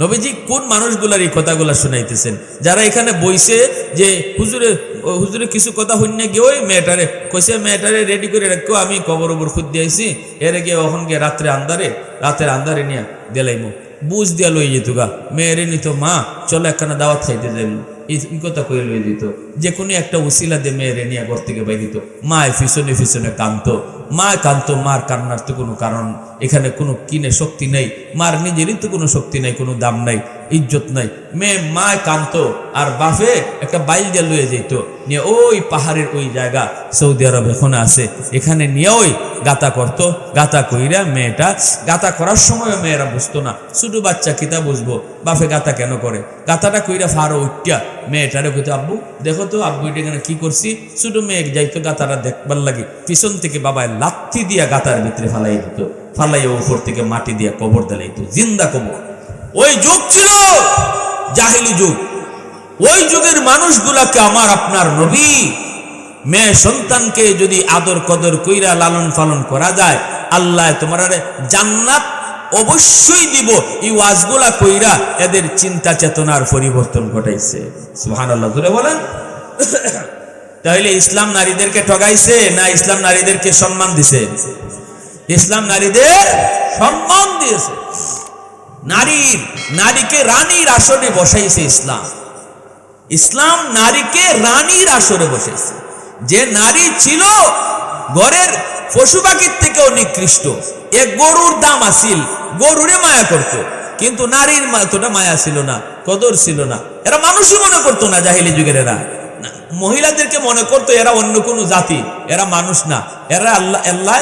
নবীজি কোন মানুষগুলার এই কথাগুলা শুনাইতেছেন, যারা এখানে বইছে যে হুজুরে কিছু কথা হইনে গিয়ে ওই মেয়েটারে কইছে, মেয়েটারে রেডি করে রাখো, আমি কবর উপর খুদ দিয়েছি, এর গিয়ে ওখান গিয়ে রাতের আন্দারে নিয়ে দিলাইমু, বুঝ দিয়া লই যেত গা, মেয়েরে নিত, মা চলো একখানা দাওয়াত খাইতে যাইব, এই কথা কয়ে লই দিত। যে কোনো একটা উসিলা দিয়ে মেয়েরে নিয়ে ঘর থেকে বাইর দিত। মায় পিছনে পিছনে কাঁদতো, মা কাঁদতো, মার কান্নার তো কোনো কারণ এখানে কোনো কিনে শক্তি নেই, মার নিজেরই তো কোনো শক্তি নাই, কোনো দাম নাই, ইজ্জত নাই। মায় কাঁদতো আর বাপে একটা বাইল দিয়ে লয়ে যেত, নিয়ে ওই পাহাড়ের ওই জায়গা সৌদি আরব এখন আছে, এখানে নিয়ে ওই গাতা করতো। গাতা কইরা মেয়েটা গাতা করার সময় মেয়েরা বুঝতো না, ছোট বাচ্চা কিতা বুঝবো, বাপে গাতা কেন করে, গাতাটা কইরা ফারো উঠিয়া মেয়েটারে কইতো, আব্বু দেখো তো আব্বু এটা এখানে কি করছি। ছোট মেয়ে যাইতো গাতাটা দেখবার লাগে, পিছন থেকে বাবায় লাথি দিয়া গাতার ভিতরে ফালাই দিত, ফালাইয়া উপর থেকে মাটি দিয়া কবর দিলাইতো, জিন্দা কবর। ওই যুগ ছিল জাহিলি যুগ। ওই যুগের মানুষগুলাকে আমার আপনার নবী মেয়ে সন্তানকে যদি আদর কদর কইরা লালন পালন করা যায়, আল্লাহ তোমার জান্নাত অবশ্যই দিব। এই ওয়াজগুলা কইরা এদের চিন্তা চেতনার পরিবর্তন ঘটাইছে। সুবহানাল্লাহ জোরে বলেন। তাহলে ইসলাম নারীদেরকে ঠগাইছে না ইসলাম নারীদেরকে সম্মান দিছে? ইসলাম নারীদের সম্মান দিয়েছে। নারীকে রানীর আসরে বসাইছে ইসলাম। ইসলাম নারীকে রানীর আসরে বসাইছে। যে নারী ছিল ঘরের পশু পাখির থেকেও নিকৃষ্ট, এক গরুর দাম আসিল, গরুরে মায়া করত, কিন্তু নারীর এতটা মায়া ছিল না, কদর ছিল না। এরা মানুষই মনে করতো না, জাহিলি যুগের এরা মহিলাদেরকে মনে করতো এরা অন্য কোনো জাতি, এরা মানুষ না, এরা আল্লাহ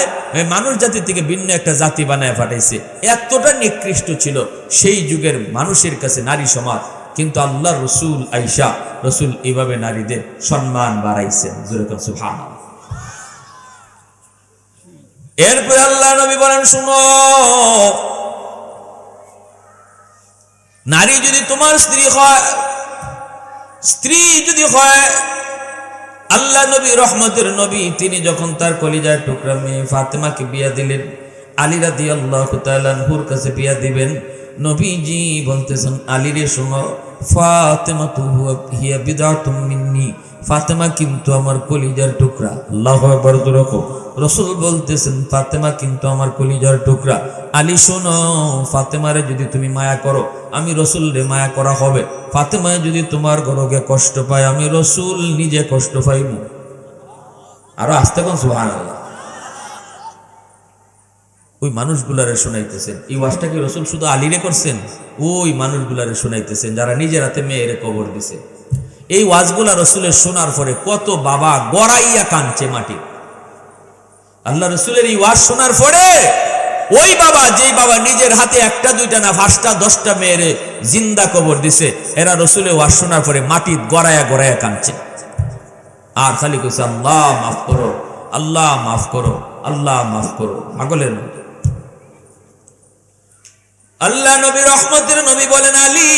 মানুষ জাতি থেকে ভিন্ন একটা জাতি বানায় পাঠাইছে। এতটা নিকৃষ্ট ছিল সেই যুগের মানুষের কাছে নারী সমাজ। কিন্তু আল্লাহ রসুল আইসা রসুল এইভাবে নারীদের সম্মান বাড়াইছেন। সুবহানাল্লাহ। এরপর আল্লাহ নবী বলেন, শুনো, নারী যদি তোমার স্ত্রী যদি হয়, আল্লাহ নবী রহমতের নবী তিনি যখন তার কলিজার টুকরা মেয়ে ফাতেমাকে বিয়া দিলেন, আলী রাদিয়াল্লাহু তাআলা আনহুর কাছে বিয়া দিবেন, নবীজি বলতেছেন, আলী রে শোনো, ফাতেমাতু হিয়া বিদআতুম মিন্নি, ফাতেমা কিন্তু আমার কলিজার টুকরা। আল্লাহু আকবার। রাসূল বলতেছেন, ফাতেমা কিন্তু আমার কলিজার টুকরা। আলী শোনো, ফাতেমারে যদি তুমি মায়া করো, আমি রসুল রে মায়া করা হবে। ফাতেমায় যদি তোমার গরগে কষ্ট পায়, আমি রসুল নিজে কষ্ট পাইব। আরো আস্তে কোন সুবহানাল্লাহ। ওই মানুষগুলারে শোনাইতেছেন। এই ওয়াজটা কি রসুল শুধু আলীরে করছেন? ওই মানুষগুলারে শোনাইতেছেন যারা নিজের হাতে মেয়েরে কবর দিছে। এই ওয়াজগুলা রসুলের শোনার পরে কত বাবা গড়াইয়া কাঁদছে মাটি। আল্লাহ রসুলের এই ওয়াজ শোনার পরে ওই বাবা, যেই বাবা নিজের হাতে একটা দুইটা না 5টা 10টা মেয়েরে জিন্দা কবর দিছে, এরা রসুলের ওয়াজ শোনার পরে মাটি গড়াইয়া গড়াইয়া কাঁদছে আর খালি কইছে, আল্লাহ মাফ করো, আল্লাহ মাফ করো, আল্লাহ মাফ করো, পাগলের মতো। আল্লাহ নবী রহমতের নবী বলেন, আলী,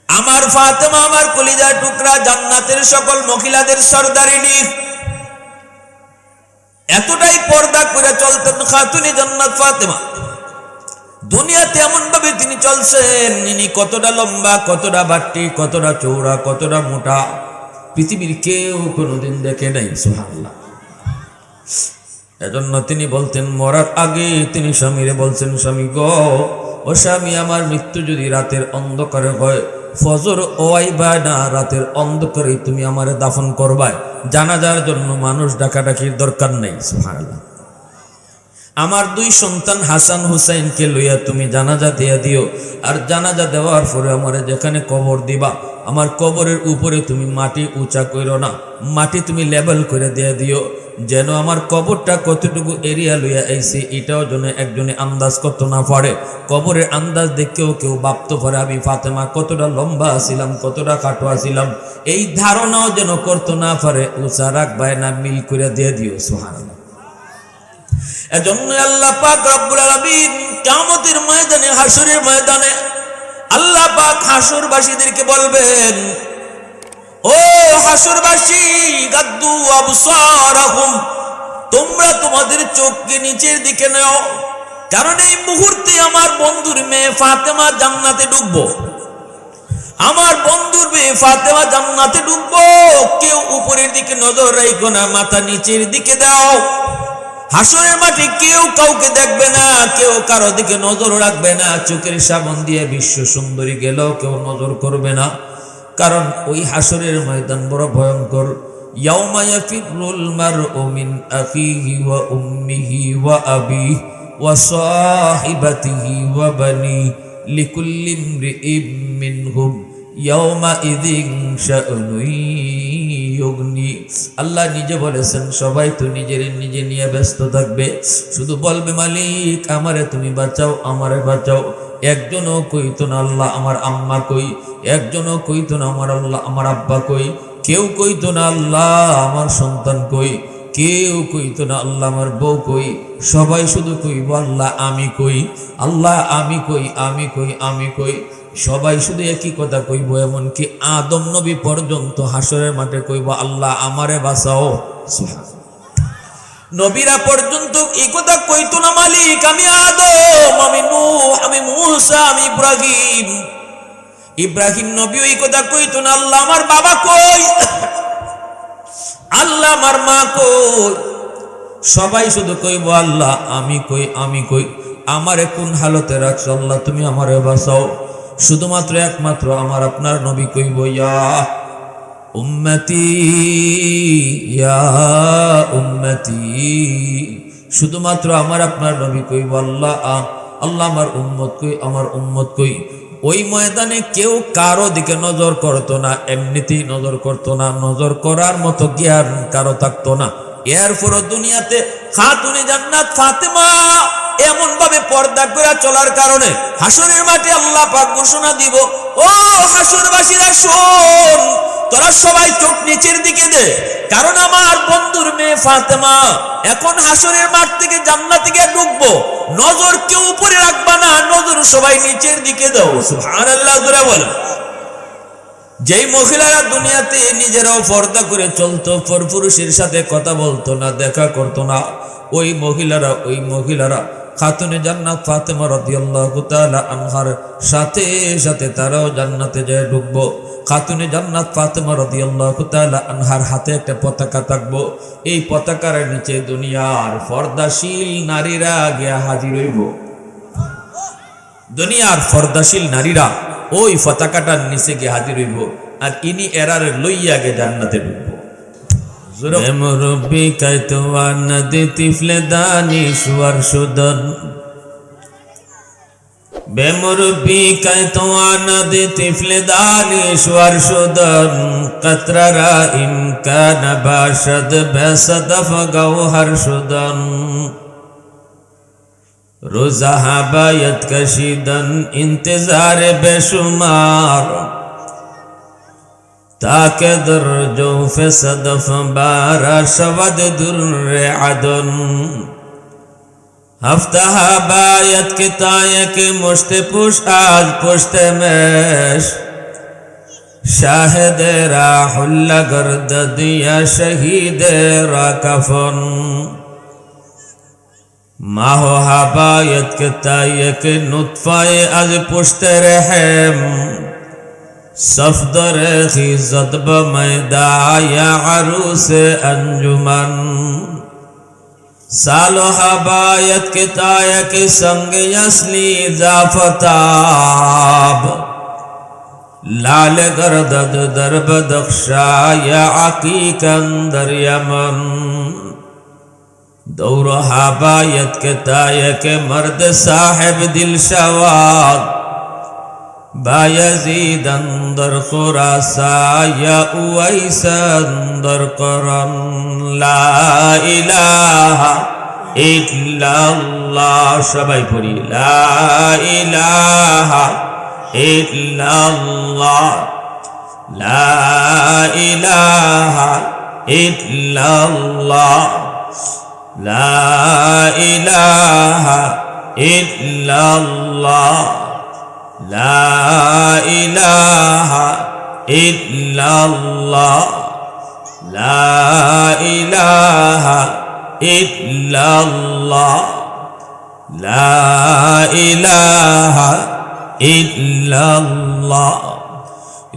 আমার ফাতেমা আমার কলিজার টুকরা, জান্নাতের সকল মহিলাদের সরদারিনী, এতটাই পর্দা করে চলতেন খাতুনে জান্নাত ফাতেমা। দুনিয়াতে এমন ভাবে তিনি চলছেন, ইনি কতটা লম্বা, কতটা বাট্টি, কতটা চৌড়া, কতটা মোটা, পৃথিবীর কেউ কোনোদিন দেখে নাই। সুবহানাল্লাহ। এজন্য তিনি বলতেন, মরার আগে তিনি স্বামীরে বলছেন, স্বামী গো, ও স্বামী, আমার মৃত্যু যদি রাতের অন্ধকারে হয়, ফজর ওয়াইবা না, রাতের অন্ধকারে তুমি আমারে দাফন করবায়, জানাজার জন্য মানুষ ডাকাডাকির দরকার নেই। সুবহানাল্লাহ। আমার 2 সন্তান হাসান হুসাইনকে লইয়া তুমি জানাজা দিয়া দিও, আর জানাজা দেওয়ার পরে আমারে যেখানে কবর দিবা, আমার কবরের উপরে তুমি মাটি উঁচা কইরো না, মাটি তুমি লেভেল করে দিয়া দিও, যেন আমার কবরটা কতটুকু এরিয়া লইয়া আইছে এটাও যেন একজনে আন্দাজ করতে না পারে। কবরের আন্দাজ দেখেও কেউ ভাবতে পারে আমি ফাতেমা কতটা লম্বা ছিলাম, কতটা খাটো ছিলাম, এই ধারণাও যেন করতে না পারে। উঁচা রাখবায় না, মিল করে দিয়ে দিও। সুবহানাল্লাহ। এজন্য আল্লাহ পাক রব্বুল আলামিন কিয়ামতের ময়দানে, হাসরের ময়দানে আল্লাহ পাক হাসরবাসীদেরকে বলবেন, ও হাসরবাসী, গাদ্দু আবসারাহুম, তোমরা তোমাদের চোখকে নিচের দিকে নাও, কারণ এই মুহূর্তে আমার বন্ধুর মেয়ে ফাতেমা জান্নাতে ঢুকবো, আমার বন্ধুর মেয়ে ফাতেমা জান্নাতে ঢুকবো। কেউ উপরের দিকে নজর রাখো না, মাথা নিচের দিকে দাও। হাসরের মাঠে কেউ কাউকে দেখবে না, কেউ কারো দিকে নজর রাখবে না। চোখের সামন দিয়ে বিশ্ব সুন্দরী গেলেও কেউ নজর করবে না, কারণ ওই হাসরের ময়দান বড় ভয়ঙ্কর। ইয়াউমা ইয়াফিরুল মারউ মিন আখিহি ওয়া উম্মিহি ওয়া আবিহি ওয়া সাহিবাতিহি ওয়া বানি লিকুল্লি ইমরিইম মিনহুম ইয়াউমা ইযিন শা'নুন ইউগনি। আল্লাহ নিজে বলেছেন সবাই তো নিজে নিয়ে ব্যস্ত থাকবে, শুধু বলবে মালিক আমারে তুমি বাঁচাও, আমারে বাঁচাও। একজনও কইতো না আল্লাহ আমার আম্মা কই, একজনও কইতো না আমার আল্লাহ আমার আব্বা কই, কেউ কইতো না আল্লাহ আমার সন্তান কই, কেউ কইতো না আল্লাহ আমার বউ কই। সবাই শুধু কইব আল্লাহ আমি কই, আল্লাহ আমি কই, আমি কই, আমি কই। সবাই শুধু একই কথা কইব, এমনকি আদম নবী পর্যন্ত হাসরের মাঠে কইব আল্লাহ আমারে বাঁচাও। নবীরা পর্যন্ত এই কথা কইতো না মালিক আমি আদম, আমি নূহ, আমি মূসা, আমি ইব্রাহিম। ইব্রাহিম নবী এই কথা কইতো না আল্লাহ আমার বাবা কই, আল্লাহ আমার মা কই। সবাই শুধু কইব আল্লাহ আমি কই, আমি কই। আমারে কোন হালতে রাখছো আল্লাহ তুমি আমারে বাঁচাও। শুধুমাত্র একমাত্র আমার আপনার নবী কইব ইয়া উম্মতি, ইয়া উম্মতি। শুধুমাত্র আমার আপনার নবী কইব আল্লাহ আল্লাহ আমার উম্মত কই, আমার উম্মত কই। ওই ময়দানে কেউ কারো দিকে নজর করতো না, এমনিতেই নজর করতো না, নজর করার মতো জ্ঞান কারো থাকতো না। এরপরও দুনিয়াতে খাতুনে জান্নাত ফাতেমা এমন ভাবে পর্দা করে চলার কারণে হাসরের মাঠে আল্লাহ পাক ঘোষণা দিব, ও হাসরবাসীরা শোন, তোরা সবাই চোখ নিচের দিকে দে, কারণ আমার বন্ধুর মেয়ে ফাতেমা এখন হাসরের মাঠ থেকে জান্নাতে গিয়ে ঢুকবো। নজর কেউ উপরে রাখবা না, নজর সবাই নিচের দিকে দাও। সুবহানাল্লাহ জোরে বলেন। যেই মহিলারা দুনিয়াতে নিজেরাও পর্দা করে চলতো, পরপুরুষের সাথে কথা বলতো না, দেখা করতো না, ওই মহিলারা খাতুনে জান্নাত ফাতেমা রাদিয়াল্লাহু তাআলা আনহার সাথে সাথে তারাও জান্নাতে যায় ঢুকবো। খাতুনে জান্নাত ফাতেমা রাদিয়াল্লাহু তাআলা আনহার হাতে একটা পতাকা থাকবো, এই পতাকার নিচে দুনিয়ার পর্দাশীল নারীরা গিয়া হাজির হইব। দুনিয়ার পর্দাশীল নারীরা ওই পতাকাটার নিচে গিয়ে হাজির হইব, আর ইনি এরারে লইয়া গে জান্নাতে ঢুকবো। মুরব্বি কাইতোয়া নদী তিফলে দানিশওয়ার সুদন, বেমুরব্বি কাইতোয়া নদী তিফলে দানিশওয়ার সুদন, কতরা ইমকান বাশদ বেসদফ গৌহর সুদন, रोज़ा बायत कशीदन इंतजार बेशुमार, ताके दर्जो फे सदफ बारा शवद दुर्रे अदन, हफ्ता बायत के ताये के मुश्ते पुश आज पुश्ते मेश, शाहिद राहुल्ला गर्द दिया शहीद रा कफन, माहो हबायत के ताये के नुत्फाए आज पुश्ते रहम, सफदर खिज़त बमैदा या अरूस अंजुमन, सालो हबायत के ताये के संग यसली जाफताब, लाल गर्दद दरब दख्शा या अकीक अंदर यमन, दौर हबायत के ताये के मर्द साहिब दिल शवाद, बायजीद अंदर खुरासा या उवैस अंदर करन, ला इलाहा इल्लल्लाह सबाई पढ़ी, ला इलाहा इल्लल्लाह, ला इलाहा इल्लल्लाह, ला इलाहा इल्लल्लाह, ला इलाहा इल्लल्लाह, ला इलाहा इल्लल्लाह, লা ইলাহা ইল্লাল্লাহ।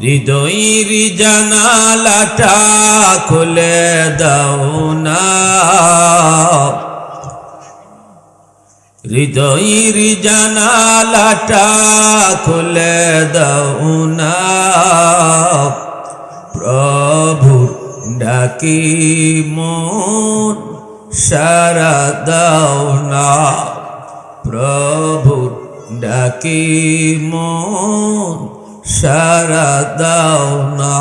হৃদয়ের জানালাটা খুলে দাও না, হৃদয়ের জানালাটা খুলে দাও না, প্রভু ডাকি মন সারা দাও না, প্রভু ডাকি মন সারা দাও না।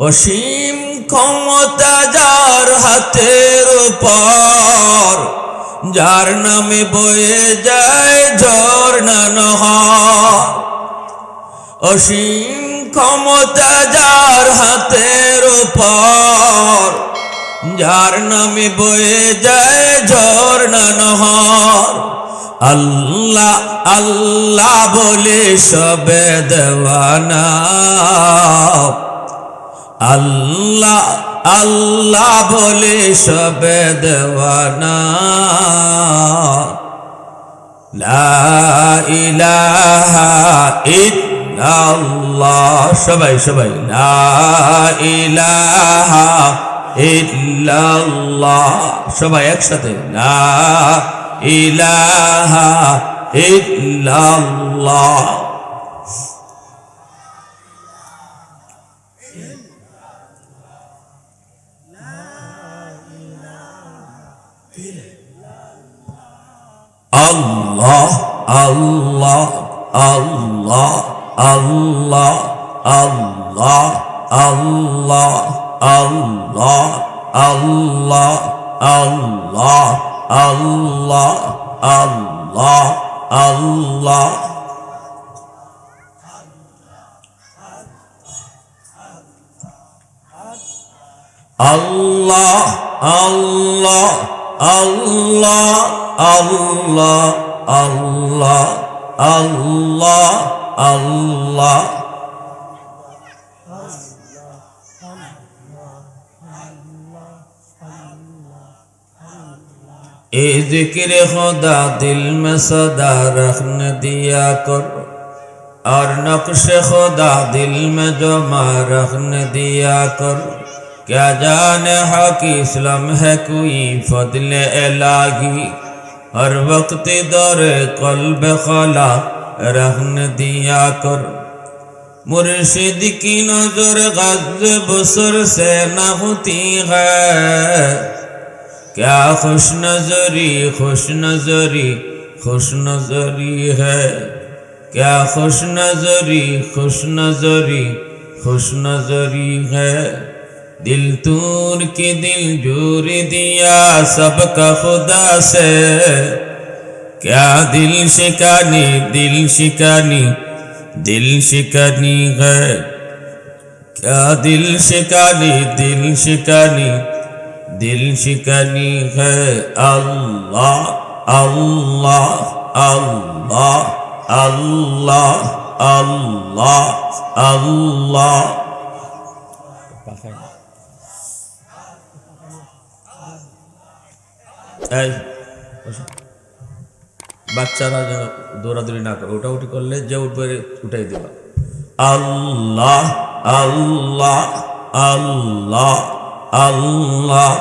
অসীম ক্ষমতা যার হাতের উপর, যার নামে বয়ে যায় ঝর্ণা নহর। অসীম ক্ষমতা যার হাতের উপর, যার নামে বয়ে যায় ঝর্ণা নহর। আল্লাহ আল্লাহ বলে সবে দেওয়ানা, আল্লাহ আল্লাহ বলে সবে দেওয়ানা। লা ইলাহা ইল্লাল্লাহ, সবাই সবাই লা ইলাহা ইল্লাল্লাহ, সবাই একসাথে লা ইলাহা ইল্লাল্লাহ। আল্লাহ আল্লাহ আল্লাহ আল্লাহ আল্লাহ আল্লাহ আল্লাহ আল্লাহ আল্লাহ আল্লাহ আল্লাহ আল্লাহ। আল্লাহ আল্লাহ আল্লাহ আল্লাহ আল্লাহ আল্লাহ আল্লাহ। ए जिक्र खुदा दिल में सदा रखने दिया कर, और नक्श खुदा दिल में जमा रखने दिया कर। क्या जाने हक इस्लाम है कोई फضल इलाही, हर वक्त दौरे कल्ब खला रखने दिया कर। मुर्शिद की नजर गज़्ब बसर से न होती है, क्या खुश नजरी खुश नजरी खुश नजरी है, क्या खुश नजरी खुश नजरी खुश नजरी है। दिल तूर की दिल जोर दिया सबका खुदा से, क्या दिल शिकानी दिल शिकानी दिल शिकानी है, क्या दिल शिकानी दिल शिकानी दिल शिकनी है। अल्लाह अल्लाह अल्लाह अल्लाह अल्लाह अल्लाह। বাচ্চারা যেন দৌড়াদৌড়ি না করে, ওটাউটি করলে যে উঠবে উঠাই দেবা। আল্লাহ আল্লাহ আল্লাহ আল্লাহ।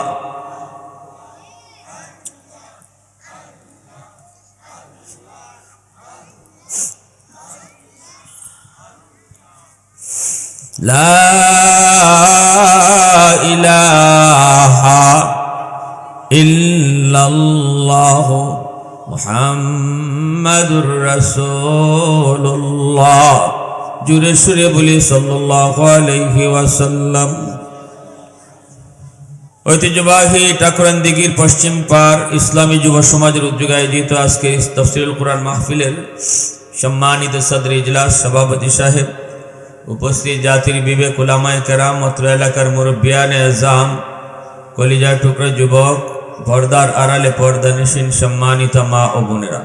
লা ইলাহা ইল্লাল্লাহ মুহাম্মাদুর রাসূলুল্লাহ। জুড়ে সুরে বলি সাল্লাল্লাহু আলাইহি ওয়াসাল্লাম। ঐতিহ্যবাহী ঠাকুরান দিঘির পশ্চিম পার ইসলামী যুব সমাজের উদ্যোগে আয়োজিত আজকে তাফসীরুল কুরআন মাহফিলের সম্মানিত সদর ইজলাস সভাপতি সাহেব, উপস্থিত জাতির বিবেক উলামায়ে কেরাম, অত্র এলাকার মুরব্বিয়ানে আযম, কলিজা টুকরা যুবক, পর্দার আড়ালে পর্দানিশীন সম্মানিত মা ও বোনেরা,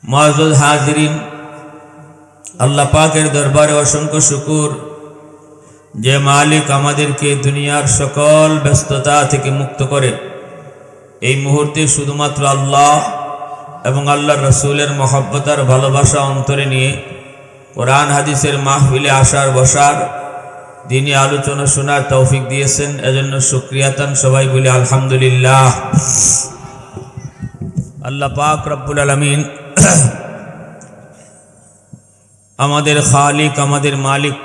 মুআজ্জাজ হাজিরিন, আল্লাহ পাকের দরবারে অসংখ্য শুকর যে মালিক আমাদেরকে দুনিয়ার সকল ব্যস্ততা থেকে মুক্ত করে এই মুহূর্তে শুধুমাত্র আল্লাহ এবং আল্লাহর রসুলের মহব্বত আর ভালোবাসা অন্তরে নিয়ে কোরআন হাদিসের মাহফিলে আসার বসার দিনী আলোচনা শোনার তৌফিক দিয়েছেন, এজন্য শুকরিয়াতান সবাই বলি আলহামদুলিল্লাহ। আল্লাহ পাক রব্বুল আলামিন আমাদের খালিক, আমাদের মালিক,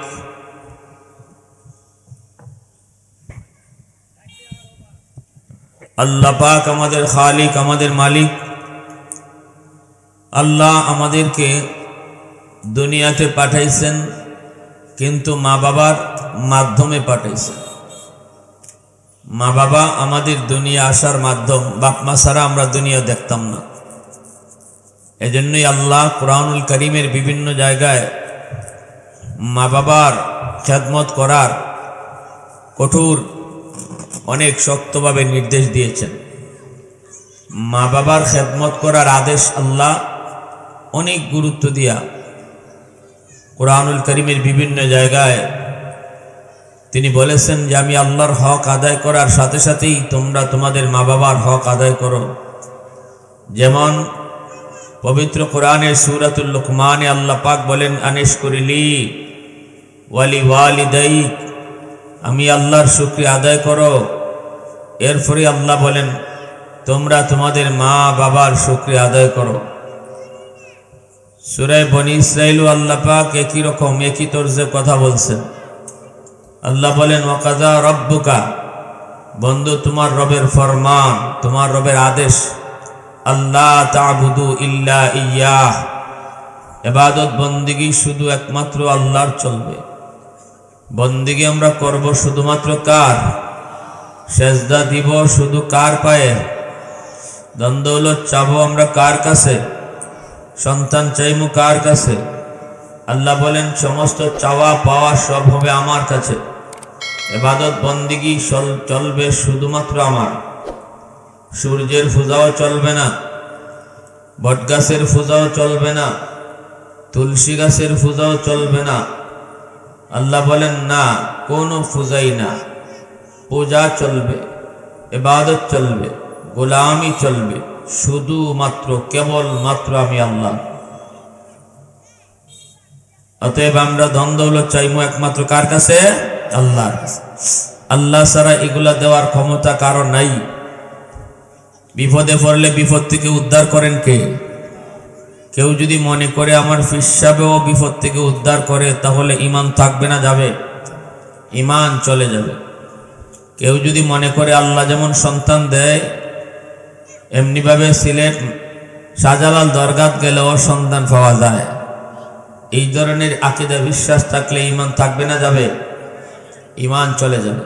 আল্লাহ পাক আমাদের খালিক, আমাদের মালিক। আল্লাহ আমাদেরকে দুনিয়াতে পাঠাইছেন, কিন্তু মা বাবার মাধ্যমে পাঠাইছেন। মা বাবা আমাদের দুনিয়া আসার মাধ্যম, বাপ মা ছাড়া আমরা দুনিয়া দেখতাম না। এজন্যই আল্লাহ কুরআনুল কারীমের বিভিন্ন জায়গায় মা বাবার খেদমত করার কঠোর অনেক শক্তভাবে নির্দেশ দিয়েছেন। মা বাবার খেদমত করার আদেশ আল্লাহ অনেক গুরুত্ব দিয়া কুরআনুল কারীমের বিভিন্ন জায়গায় তিনি বলেছেন যে আমি আল্লাহর হক আদায় করার সাথে সাথেই তোমরা তোমাদের মা বাবার হক আদায় করো। যেমন পবিত্র কোরআনের সূরাতুল লুকমানে আল্লাহ পাক বলেন আনিশকুরলি ওয়ালি ওয়ালিদাইক, আমি আল্লাহর শুকরিয়া আদায় করো। এরপরে আল্লাহ বলেন তোমরা তোমাদের মা বাবার শুকরিয়া আদায় করো। সূরা বনী ইসরাঈল আল্লাহ পাক একই রকম একই তরজে কথা বলছেন। আল্লাহ বলেন ওয়াকাযা রাব্বুকা, বন্ধু তোমার রবের ফরমান, তোমার রবের আদেশ, আল্লাহ তা'বুদু ইল্লা ইয়্যাহ, ইবাদত বন্দেগী শুধু একমাত্র আল্লাহর চলবে। বন্দেগী আমরা করব শুধুমাত্র কার? সেজদা দিব শুধু কার পায়ে? ধন দৌলত চাবো আমরা কার কাছে? সন্তান চাইমু কার কাছে? আল্লাহ বলেন সমস্ত চাওয়া পাওয়া সব হবে আমার কাছে। ইবাদত বন্দেগী চলবে শুধুমাত্র আমার। সূর্যের পূজাও চলবে না, বটগাছের পূজাও চলবে না, তুলসী গাছের পূজাও চলবে না। আল্লাহ বলেন না, কোনো পূজাই না। পূজা চলবে, ইবাদত চলবে, গোলামি চলবে শুধুমাত্র কেবলমাত্র আমি আল্লাহ। অতএব আমরা ধন দৌলত চাইমু একমাত্র কার কাছে? আল্লাহর কাছে। আল্লাহ ছাড়া এগুলা দেওয়ার ক্ষমতা কারো নাই। বিপদে পড়লে বিপদ থেকে উদ্ধার করেন কে? কেউ যদি মনে করে আমার ফিসাবেও বিপদ থেকে উদ্ধার করে, তাহলে ঈমান থাকবে না, যাবে? ঈমান চলে যাবে। কেউ যদি মনে করে আল্লাহ যেমন সন্তান দেয়, এমনিভাবে সিলেট শাহজালাল দরগাত গেলেও সন্তান পাওয়া যায়, এই ধরনের আকীদা বিশ্বাস থাকলে ঈমান থাকবে না, যাবে? ঈমান চলে যাবে।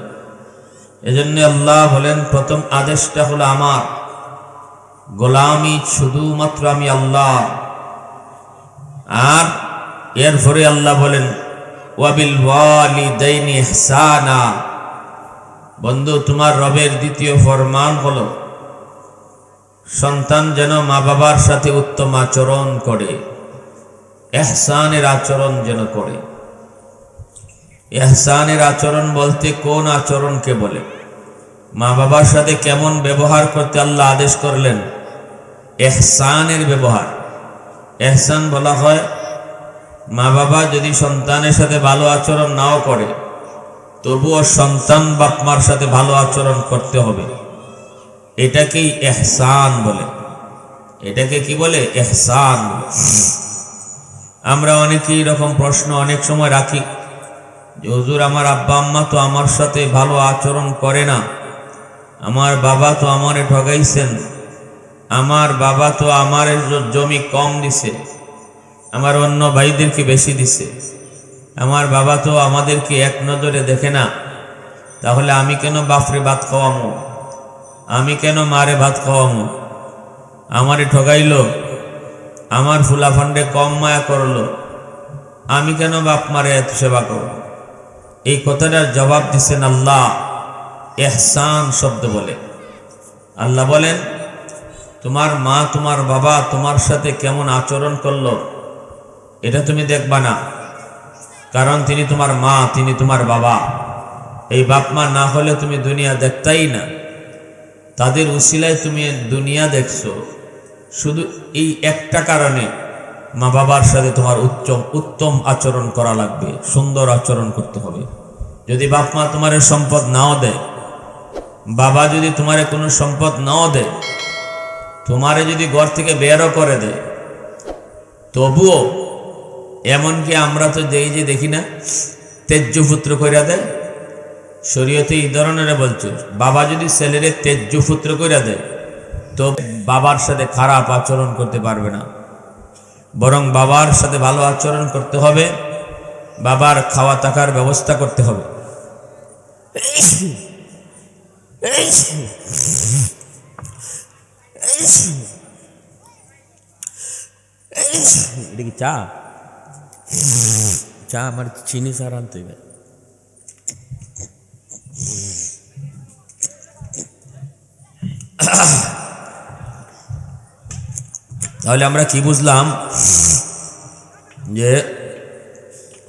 এজন্য আল্লাহ বলেন প্রথম আদেশটা হলো আমার, গোলামি শুধুমাত্র আমি আল্লাহ। আর এরপরে আল্লাহ বলেন ওয়াবিল ওয়ালিদাইনি ইহসানা, বন্ধু তোমার রবের দ্বিতীয় ফরমান হলো সন্তান যেন মা বাবার সাথে উত্তম আচরণ করে, ইহসানের আচরণ যেন করে। ইহসানের আচরণ বলতে কোন আচরণকে বলে? মা বাবার সাথে কেমন ব্যবহার করতে আল্লাহ আদেশ করলেন? ইহসানের ব্যবহার। ইহসান বলা হয় মা বাবা যদি সন্তানের সাথে ভালো আচরণ নাও করে, তবুও সন্তান বাপ মার সাথে ভালো আচরণ করতে হবে। এটাকেই ইহসান বলে। এটাকে কি বলে? ইহসান। আমরা অনেকেই এরকম প্রশ্ন অনেক সময় রাখি যে হুজুর আমার আব্বা আম্মা তো আমার সাথে ভালো আচরণ করে না, আমার বাবা তো আমারে ঠগাইছেন, আমার বাবা তো আমার জমি কম দিছে, আমার অন্য ভাইদেরকে বেশি দিছে, আমার বাবা তো আমাদেরকে এক নজরে দেখে না, তাহলে আমি কেন বাপরে ভাত খাওয়ামো? আমি কেন মারে ভাত খাওয়ামো? আমারে ঠগাইলো, আমার ফুলাফান্ডে কম মায়া করলো, আমি কেন বাপ মারে এত সেবা করব? এই কথাটার জবাব দিচ্ছেন আল্লাহ ইহসান শব্দ বলে। আল্লাহ বলেন তোমার মা তোমার বাবা তোমার সাথে কেমন আচরণ করলো এটা তুমি দেখবা না, কারণ তিনি তোমার মা, তিনি তোমার বাবা। এই বাপ মা না হলে তুমি দুনিয়া দেখতাই না। তাদের উসিলায় তুমি দুনিয়া দেখছো, শুধু এই একটা কারণে মা বাবার সাথে তোমার উত্তম আচরণ করা লাগবে, সুন্দর আচরণ করতে হবে। যদি বাপ মা তোমার সম্পদ নাও দেয়, বাবা যদি তোমার কোনো সম্পদ নাও দেয়, তোমারে যদি ঘর থেকে বেরও করে দেয়, তবুও এমনকি আমরা তো যে দেখি না তেজ্য পুত্র কইরা দেয়, শরীয়তে এই ধরনের বলছে বাবা যদি ছেলেরে তেজ্য পুত্র কইরা দেয় তো বাবার সাথে খারাপ আচরণ করতে পারবে না, বরং বাবার সাথে ভালো আচরণ করতে হবে, বাবার খাওয়া থাকার ব্যবস্থা করতে হবে। এটা কি চা? চা আমার চিনি সার আনতে হবে। তাহলে আমরা কি বুঝলাম যে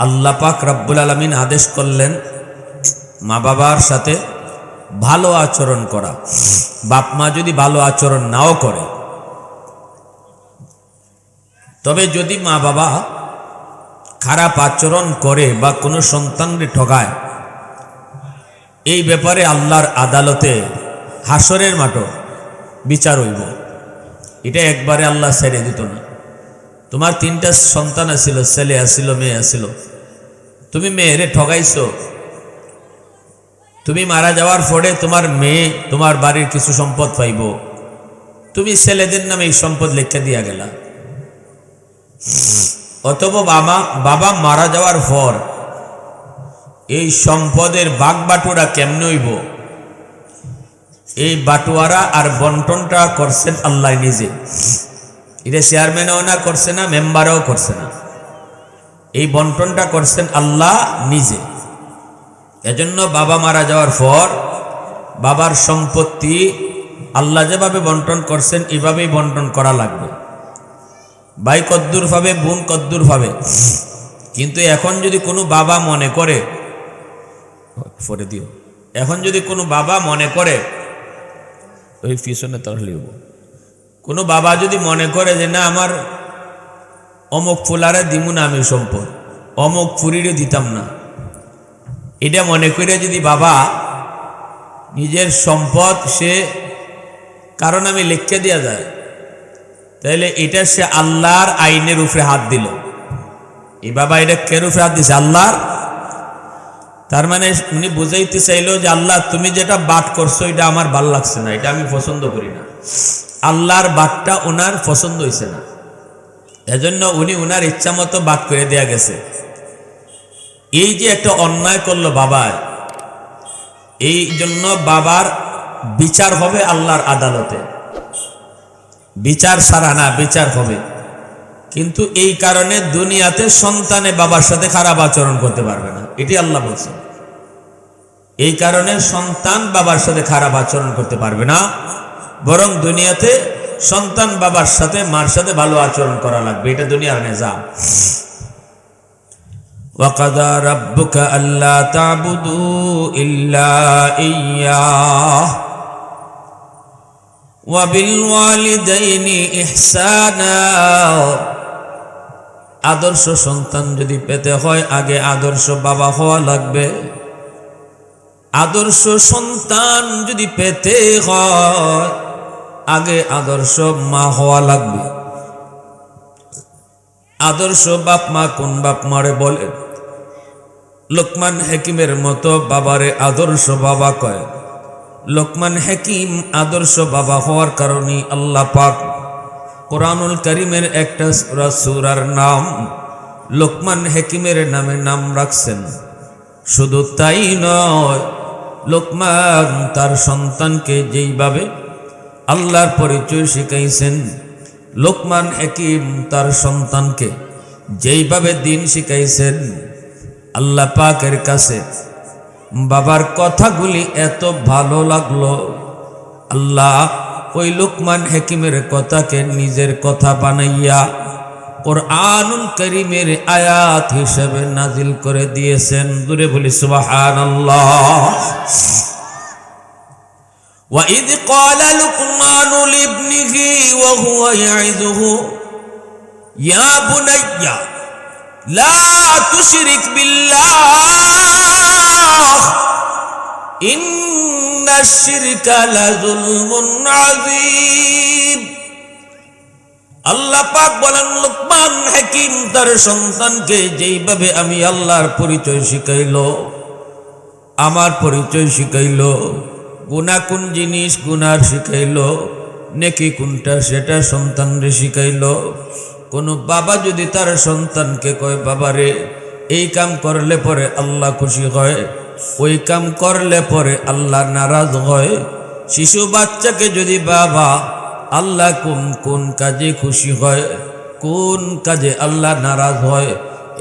আল্লাহ পাক রব্বুল আলামিন আদেশ করলেন মা বাবার সাথে ভালো আচরণ করা। বাপ মা যদি ভালো আচরণ নাও করে, তবে যদি মা বাবা খারাপ আচরণ করে বা কোনো সন্তানকে ঠকায়, এই ব্যাপারে আল্লাহর আদালতে হাসরের মাঠে বিচার হইব। এটা একবারে আল্লাহ ছেড়ে দিত না। তোমার 3টা সন্তান আছিল, ছেলে আছিল, মেয়ে আছিল, তুমি মেয়েরে ঠকাইছো, তুমি মারা যাওয়ার পরে তোমার মেয়ে তোমার বাড়ির কিছু সম্পদ পাইব, তুমি ছেলেদের নামে এই সম্পদ লেখা দিয়া গেলা। অথবা বাবা মারা যাওয়ার পর এই সম্পদের ভাগ বাটোয়ারা কেমনে হইব, এই বাটোয়ারা আর বন্টনটা করছেন আল্লাহ নিজে। এটা চেয়ারম্যানও না করছে না, মেম্বারও করছে না, এই বন্টনটা করছেন আল্লাহ নিজে। এজন্য বাবা মারা যাওয়ার পর বাবার সম্পত্তি আল্লাহ যেভাবে বন্টন করছেন এভাবেই বন্টন করা লাগবে। ভাই কদ্দুর ভাবে, বোন কদ্দুর ভাবে। কিন্তু এখন যদি কোনো বাবা মনে করে, ফরে দিও, এখন যদি কোনো বাবা মনে করে, ওই পিছনে তাহলে কোনো বাবা যদি মনে করে যে না আমার অমুক ফুলারে দিমু না আমি সম্পদ, অমুক ফুরিরে দিতাম না, এটা মনে করে যদি বাবা নিজের সম্পদ সে কারণ আমি লিখে দেওয়া যায়, তাহলে এটা সে আল্লাহর আইনের উপরে হাত দিল। এই বাবা এটা কের উপরে হাত দিছে? আল্লাহর। তার মানে উনি বুঝাইতে চাইলো যে আল্লাহ তুমি যেটা বাট করছো এটা আমার ভাল লাগছে না, এটা আমি পছন্দ করি না। আল্লাহর বাটটা ওনার পছন্দ হয়েছে না, এজন্য উনি ওনার ইচ্ছা মতো বাট করে দেয়া গেছে। এই যে একটা অন্যায় করলো বাবা, এই জন্য বাবার বিচার হবে আল্লাহর আদালতে, বিচার ছাড়া না, বিচার হবে। কিন্তু এই কারণে দুনিয়াতে সন্তানে বাবার সাথে খারাপ আচরণ করতে পারবে না, এটি আল্লাহ বলছেন। এই কারণে সন্তান বাবার সাথে খারাপ আচরণ করতে পারবে না, বরং দুনিয়াতে সন্তান বাবার সাথে মার সাথে ভালো আচরণ করা লাগবে, এটা দুনিয়ার নিজাম। وَقَضَى رَبُّكَ أَلَّا تَعْبُدُوا إِلَّا إِيَّاهُ وَبِالْوَالِدَيْنِ إِحْسَانًا। আদর্শ সন্তান যদি পেতে হয় আগে আদর্শ বাবা হওয়া লাগবে। আদর্শ সন্তান যদি পেতে হয় আগে আদর্শ মা হওয়া লাগবে। আদর্শ বাপ মা কোন বাপ মারে বলে? লোকমান হাকিমের মতো বাবারে আদর্শ বাবা কয়। লোকমান হাকিম আদর্শ বাবা হওয়ার কারণে আল্লাহ পাক কোরআনুল কারীমের একটা সূরার নাম লোকমান হাকিমের নামে নাম রাখছেন। শুধু তাই নয়, লোকমান তার সন্তানকে যেইভাবে আল্লাহর পরিচয় শিখাইছেন, লোকমান হাকিম তার সন্তানকে যেইভাবে দিন শিখাইছেন, আল্লাহ পাকের কাছে বাবার কথাগুলি এত ভালো লাগলো, আল্লাহ ওই লোকমান হাকিমের কথাকে নিজের কথা বানাইয়া কুরআনুল কারীমের আয়াত হিসেবে নাজিল করে দিয়েছেন। দূরে বলি সুবহানাল্লাহ। وإذ قال لقمان لابنه وهو يعظه يا بني لا تشرك بالله إن الشرك لظلم عظيم আল্লাহ পাক বলেন লুকমান হাকিম তার সন্তানকে যেইভাবে আমি আল্লাহর পরিচয় শিখাইলো, আমার পরিচয় শিখাইলো, গুনাহ কোন জিনিস গুনার শিখাইলো, নেকি কোনটা সেটা সন্তানরে শিখাইলো। কোন বাবা যদি তার সন্তানকে কয় বাবারে এই কাম করলে পরে আল্লাহ খুশি হয়, ওই কাম করলে পরে আল্লাহ নারাজ হয়, শিশু বাচ্চাকে যদি বাবা আল্লাহ কোন কাজে খুশি হয়, কোন কাজে আল্লাহ নারাজ হয়,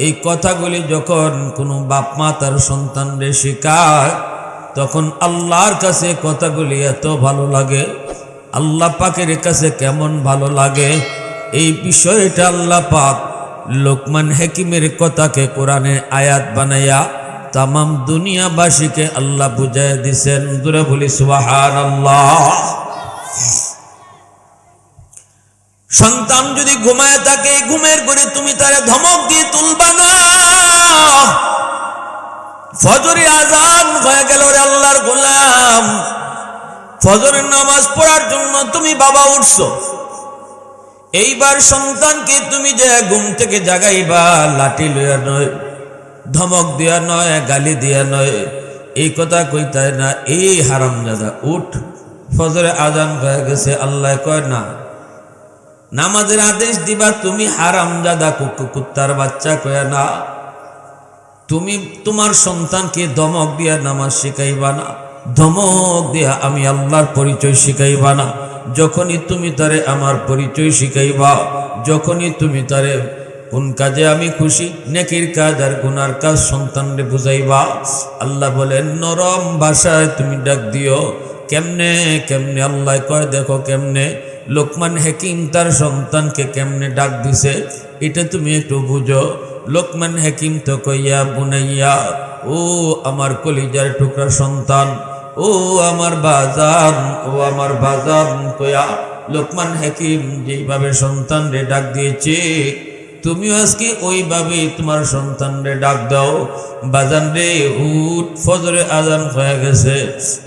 এই কথাগুলি যখন কোনো বাপ মা তার সন্তানরে শেখায় তখন আল্লাহর কাছে কথাগুলি এত ভালো লাগে, আল্লাহ পাকের কাছে কেমন ভালো লাগে। এই বিষয়টা আল্লাহ পাক লোকমান হাকিমের কথাকে কোরআনের আয়াত বানাইয়া তামাম দুনিয়াবাসীকে আল্লাহ বুঝাইয়া দিছেন। জোরে বলি সুবহানাল্লাহ। সন্তান যদি ঘুমায় থাকে, ঘুমের ঘরে তুমি তারে ধমক দিয়ে তুলবা না। ফজরের আজান হয়ে গেল রে আল্লাহর গোলাম, ফজরের নামাজ পড়ার জন্য তুমি বাবা উঠছো, এইবার সন্তানকে তুমি যে ঘুম থেকে জাগাইবা, লাঠি লইয়া নয়, ধমক দিয়া নয়, গালি দিয়া নয়, এই কথা কইতায় না। এই হারামজাদা উঠ, ফজরের আজান হয়ে গেছে। আল্লাহ কয় না, নামাজের আদেশ দিবা তুমি, হারামজাদা কুত্তার বাচ্চা কয় না। তুমি তোমার সন্তানকে ধমক দিয়া নামাজ শিখাইবা না, ধমক দিয়া আমি আল্লাহর পরিচয় শিখাইবা না। যখনই তুমি তারে আমার পরিচয় শিখাইবা, যখনই তুমি তারে কোন কাজে আমি খুশি, নেকির কাজ আর গুনার কাজ সন্তানরে বুঝাইবা, আল্লাহ বলেন নরম ভাষায় তুমি ডাক দিও। কেমনে কেমনে আল্লাহ কয় দেখো কেমনে লোকমান হাকিম তার সন্তানকে কেমনে ডাক দিছে, এটা তুমি একটু বুঝো। লোকমান হাকিম তো কইয়া বুনাইয়া, ও আমার কলিজার টুকরা সন্তান, ও আমার বাজান, ও আমার বাজান কইয়া লোকমান হাকিম যেইভাবে সন্তানরে ডাক দিয়েছে, তুমিও আজকে ওইভাবে তোমার সন্তানরে ডাক দাও। বাজান রে উঠ, ফজরে আজান হয়ে গেছে।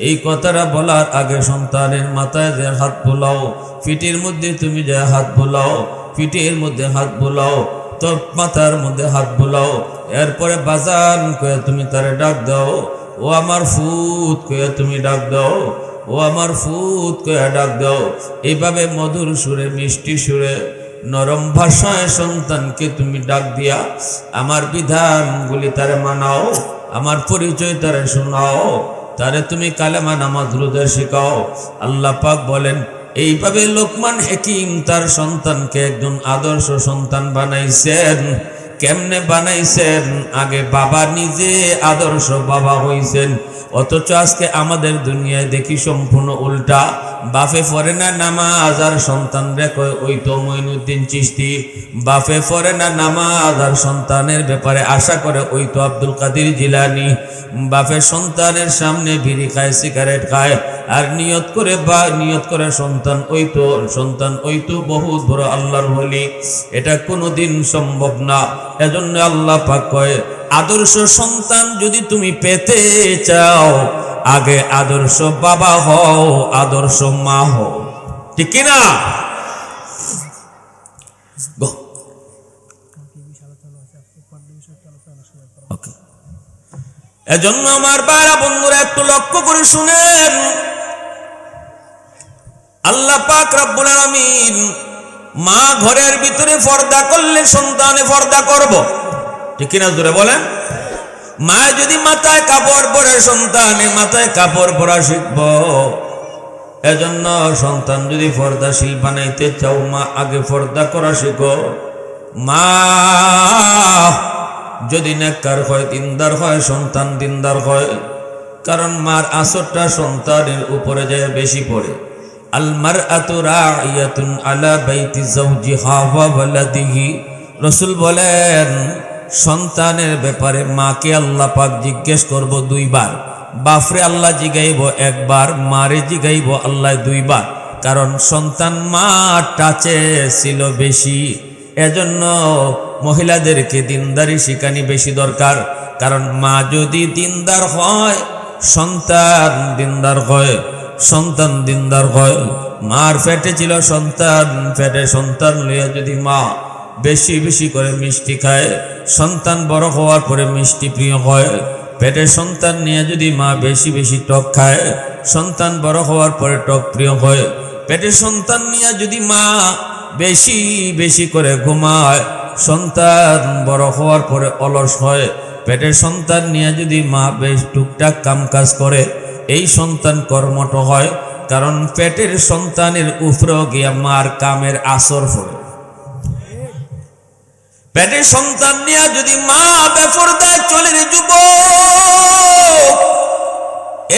এই কথাটা বলার আগে সন্তানের মাথায় যে হাত বোলাও, পিঠের মধ্যে তুমি যে হাত বোলাও, পিঠের মধ্যে হাত বোলাও, তোর মাথার মধ্যে হাত বোলাও। এরপরে বাজান কয়ে তুমি তারে ডাক দাও, ও আমার ফুত কয়ে তুমি ডাক দাও, ও আমার ফুত কয়ে ডাক দাও। এইভাবে মধুর সুরে, মিষ্টি সুরে, নরম ভাষায় সন্তানকে তুমি ডাক দিয়া আমার বিধানগুলি তারে মানাও, আমার পরিচয় তারে শোনাও, তারে তুমি কালেমা নামাজ রোজা শেখাও। আল্লাহ পাক বলেন এইভাবে লোকমান হাকিম তার সন্তানকে একজন আদর্শ সন্তান বানাইছেন। কেমনে বানাইছেন? আগে বাবা নিজে আদর্শ বাবা হইছেন, অথচ আজকে আমাদের দুনিয়ায় দেখি সম্পূর্ণ উল্টা। বাপে পড়ে না নামাজ আর সন্তান রেখে ওই তো মঈনুদ্দিন চিশতি, বাপে পড়ে না নামাজ আর সন্তানের ব্যাপারে আশা করে ওই তো আব্দুল কাদের জিলানি, বাপের সন্তানের সামনে বিড়ি খায়, সিগারেট খায়, আর নিয়ত করে সন্তান ওই তো বহুত বড় আল্লাহর ওলি। এটা কোনোদিন সম্ভব না। এজন্য আল্লাহ পাক কয় আদর্শ সন্তান যদি তুমি পেতে চাও, আগে আদর্শ বাবা হও, আদর্শ মা হও। ঠিক কিনা? এজন্য আমার ভাইরা বন্ধুরা একটু লক্ষ্য করে শুনেন, আল্লাহ পাক রব্বুল আলামিন মা ঘরের ভিতরে পর্দা করলে সন্তানে পর্দা করব। ঠিক কিনা জোরে বলেন? মা যদি মাথায় কাপড় পরে সন্তানে মাথায় কাপড় পরা শিখব। এজন্য সন্তান যদি পর্দাশীল বানাইতে চাও, মা আগে পর্দা করা শিখো। মা যদি নেককার হয়, দিনদার হয়, সন্তান দিনদার হয়। কারণ মার আসরটা সন্তানের উপরে যায় বেশি পড়ে। আল মারআতু রাইয়াতুন আলা বাইতি যাওজিহা ওয়া ওয়ালাদিহি। রাসূল বলেন সন্তানের ব্যাপারে মাকে আল্লাহ পাক জিজ্ঞেস করব দুইবার। বাপরে আল্লাহ জিগাইব একবার, মারে জিগাইব আল্লাহ দুইবার। কারণ সন্তান মা টাচে ছিল বেশি, এজন্য মহিলাদেরকে দিনদারি শিখানি বেশি দরকার। কারণ মা যদি দিনদার হয় সন্তান দিনদার হয়, সন্তান দিনদার হয়। মার পেটে ছিল সন্তান, পেটে সন্তান লইয়া যদি মা বেশি বেশি করে মিষ্টি খায়, সন্তান বড় হওয়ার পরে মিষ্টি প্রিয় হয়। পেটে সন্তান নিয়ে যদি মা বেশি বেশি টক খায়, সন্তান বড় হওয়ার পরে টক প্রিয় হয়। পেটে সন্তান নিয়ে যদি মা বেশি বেশি করে ঘুমায়, সন্তান বড় হওয়ার পরে অলস হয়। পেটের সন্তান নিয়ে যদি মা বেশ টুকটাক কাম কাজ করে, এই সন্তান কর্মঠ হয়। কারণ পেটের সন্তানের উপরেও গিয়া মার কামের আসর পড়ে। পেটের সন্তান নিয়ে যদি মা বেপরদায় চলে যুবক,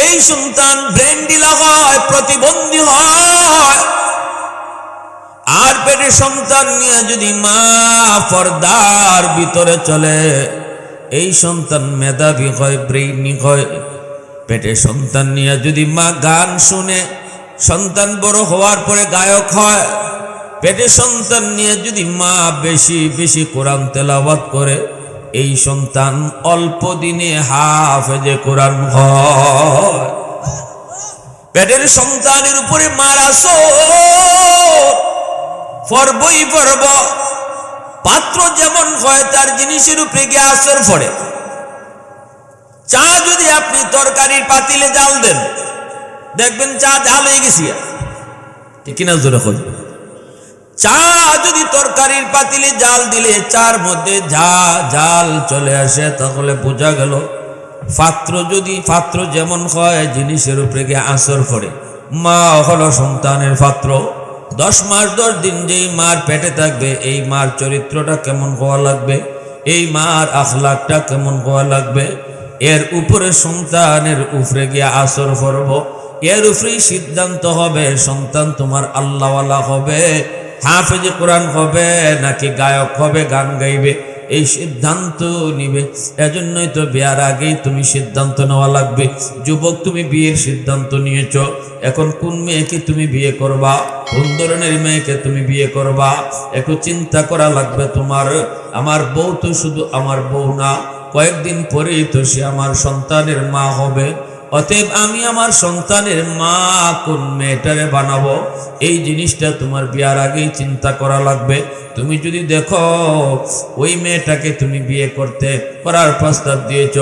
এই সন্তান ব্রেন ডিলা হয়, প্রতিবন্ধী হয়। আর পেটের সন্তান নিয়ে যদি মা পর্দার ভিতরে চলে, এই সন্তান মেধাবী হয়, ব্রেইনি হয়। পেটের সন্তান নিয়ে যদি মা গান শুনে, সন্তান বড় হওয়ার পরে গায়ক হয়। পেটের সন্তান নিয়ে যদি মা বেশি বেশি কোরআন তেলাওয়াত করে, এই সন্তান অল্প দিনে হাফেজে কোরআন হয়। পেটের সন্তানের উপরে মার আসর পর্বই পর্ব। পাত্র যেমন হয় তার জিনিসের উপরে গিয়ে আসর পড়ে। চা যদি আপনি তরকারির পাতিলে জাল দেন, দেখবেন চা জাল হয়ে গেছি, ঠিক কিনা জোরে হয়। চা যদি তরকারির পাতিলে জাল দিলে চার মধ্যে জাল চলে আসে, তাহলে বোঝা গেল পাত্র যেমন হয় জিনিসের উপরে গিয়ে আসর পড়ে। মা হলো সন্তানের পাত্র। 10 মাস 10 দিন যেই মার পেটে থাকবে, এই মার চরিত্রটা কেমন হওয়া লাগবে, এই মার আখলাকটা কেমন হওয়া লাগবে, এর উপরে সন্তানের উপরে গিয়ে আসর পড়ব। এর উপরেই সিদ্ধান্ত হবে সন্তান তোমার আল্লাহওয়ালা হবে, হাফেজে কোরআন হবে নাকি গায়ক হবে, গান গাইবে, এই সিদ্ধান্ত নিবে। এজন্যই তো বিয়ার আগেই তুমি সিদ্ধান্ত নেওয়া লাগবে। যুবক, তুমি বিয়ের সিদ্ধান্ত নিয়েছ, এখন কোন মেয়েকে তুমি বিয়ে করবা, কোন ধরনের মেয়েকে তুমি বিয়ে করবা, একটু চিন্তা করা লাগবে তোমার। আমার বউ তো শুধু আমার বউ না, কয়েকদিন পরেই তো সে আমার সন্তানের মা হবে। অতএব আমি আমার সন্তানের মা কোন মেয়েটারে বানাবো, এই জিনিসটা তোমার বিয়ার আগেই চিন্তা করা লাগবে। তুমি যদি দেখো ওই মেয়েটাকে তুমি বিয়ে করার প্রস্তাব দিয়েছ,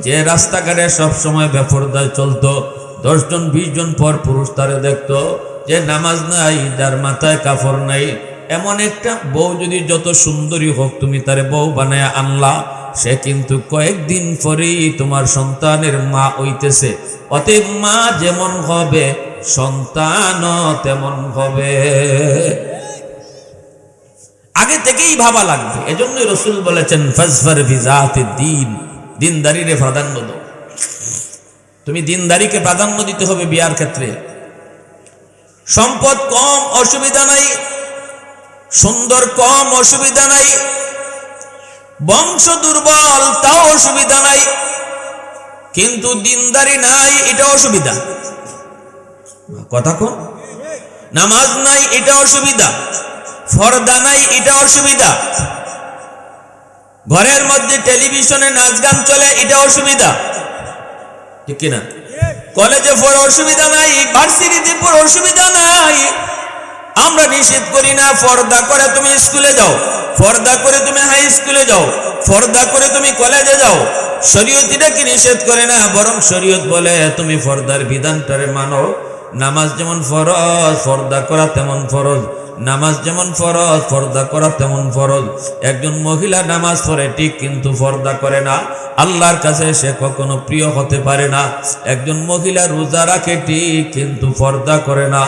যে রাস্তাঘাটে সবসময় বেপরদায় চলতো, 10 জন 20 জন পর পুরুষ তারে দেখতো, যে নামাজ নাই, যার মাথায় কাপড় নাই, এমন একটা বউ যদি যত সুন্দরী হোক তুমি তারে বউ বানায় আনলা, সে কিন্তু কয়েকদিন পরেই তোমার সন্তানের মা হইতেছে। অতএব মা যেমন হবে সন্তানও তেমন হবে। আগে থেকেই ভাবা লাগবে। এজন্যই রাসূল বলেছেন ফাজফার বিজাতিদ দ্বীন, দিনদারিরে প্রাধান্য দাও। তুমি দিনদারিকে প্রাধান্য দিতে হবে বিয়ার ক্ষেত্রে। সম্পদ কম অসুবিধা নাই, সুন্দর কম অসুবিধা নাই, বংশ দুর্বল তাও অসুবিধা নাই, কিন্তু দিনদারি নাই এটা অসুবিধা। কথা কোন? নামাজ নাই এটা অসুবিধা, ফরদা নাই এটা অসুবিধা, ঘরের মধ্যে টেলিভিশনে নাচ গান চলে এটা অসুবিধা, ঠিক কিনা? কলেজে পড়ে অসুবিধা নাই, ভার্সিটিতে পড়ে অসুবিধা নাই। আমরা নিষেধ করি না পর্দা করে তুমি স্কুলে যাও, পর্দা করে তুমি হাই স্কুলে যাও, পর্দা করে তুমি কলেজে যাও। শরীয়ত এটাকে নিষেধ করে না, বরং শরীয়ত বলে তুমি পর্দার বিধানটারে মানো। নামাজ যেমন ফরজ, পর্দা করা তেমন ফরজ। নামাজ যেমন ফরজ, পর্দা করা তেমন ফরজ। একজন মহিলা নামাজ পড়ে ঠিক, কিন্তু পর্দা করে না, আল্লাহর কাছে সে কখনো প্রিয় হতে পারে না। একজন মহিলা রোজা রাখে ঠিক, কিন্তু পর্দা করে না,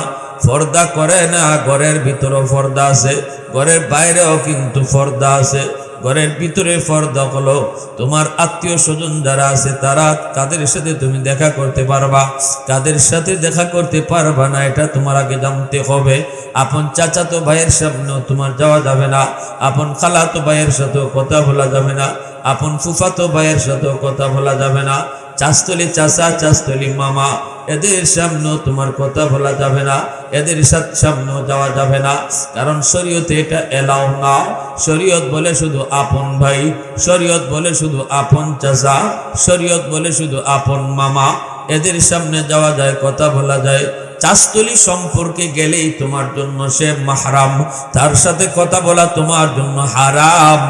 পর্দা করে না। ঘরের ভিতরেও পর্দা আছে, ঘরের বাইরেও কিন্তু পর্দা আছে। ঘরের ভিতরে পর্দা হলো তোমার আত্মীয় স্বজন যারা আছে তারা, কাদের সাথে তুমি দেখা করতে পারবা, কাদের সাথে দেখা করতে পারবা না, এটা তোমার আগে জানতে হবে। আপন চাচাতো ভাইয়ের সামনেও তোমার যাওয়া যাবে না, আপন খালাতো ভাইয়ের সাথেও কথা বলা যাবে না, আপন ফুফাতো ভাইয়ের সাথেও কথা বলা যাবে না। চাস্তলি চাচা, চাস্তলি মামা, এদের সামনেও তোমার কথা বলা যাবে না, এদের সামনেও যাওয়া যাবে না, কারণ শরীয়তে এটা এলাও না। শরীয়ত বলে শুধু আপন ভাই, শরীয়ত বলে শুধু আপন চাচা, শরীয়ত বলে শুধু আপন মামা, এদের সামনে যাওয়া যায়, কথা বলা যায়। চাস্তলি সম্পর্কে গেলেই তোমার জন্য সে মাহরাম, তার সাথে কথা বলা তোমার জন্য হারাম।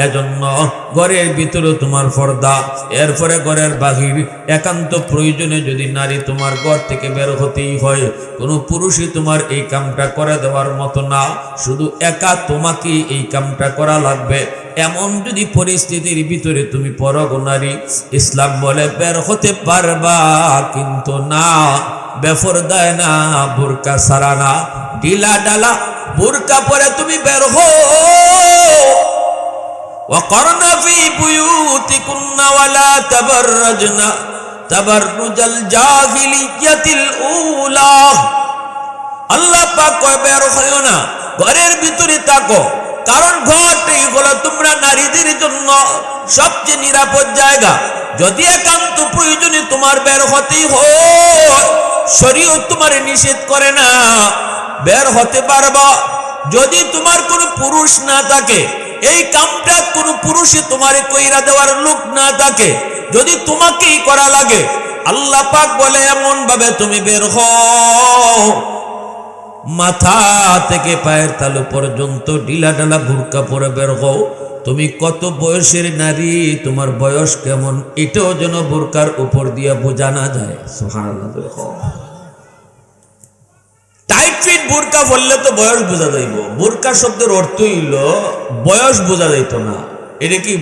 এজন্য ঘরের ভিতরে তোমার পর্দা, এরপরে ঘরের বাহির। একান্ত প্রয়োজনে যদি নারী তোমার ঘর থেকে বের হতেই হয়, কোনো পুরুষই তোমার এই কামটা করে দেওয়ার মতো না, শুধু একা তোমাকেই এই কামটা করা লাগবে। এমন যদি পরিস্থিতির ভিতরে তুমি পড়ো গো নারী, ইসলাম বলে বের হতে পারবা, কিন্তু না বেফরদায় না, বোরকা ছাড়া না, ঢিলা ডালা বোরকা পরে তুমি বের হো। ওয়াকরনা ফি বুয়ুতিকুন্না ওয়ালা তাবাররাজনা তাবাররুজাল জাহিলিয়াতিল উলা। আল্লাহ পাক কয় বের হইও না, ঘরের ভিতরে থাকো, কারণ ঘরটাই হলো তোমরা নারীদের জন্য সবচেয়ে নিরাপদ জায়গা। যদি একান্ত প্রয়োজনে তোমার বের হতেই হয়, শরীয়ত তোমার নিষেধ করে না, বের হতে পারবা। যদি তোমার কোনো পুরুষ না থাকে, এই কামটা কোনো পুরুষে তোমারে কইরা দেওয়ার লোক না থাকে, যদি তোমাকেই করা লাগে, আল্লাহ পাক বলে এমন ভাবে তুমি বের হও, মাথা থেকে পায়ের তালু পর্যন্ত ঢিলা ঢালা বোরকা পরে বের হও। তুমি কত বয়সের নারী, তোমার বয়স কেমন, এটাও যেন বোরকার উপর দিয়ে বোঝা না যায়। সুবহানাল্লাহ। টাইট ফিট বোরকা বললে তো বয়স বোঝা যাইব, বোরকা শব্দের অর্থ হইল বয়স বোঝা যাইতো না। এটা কি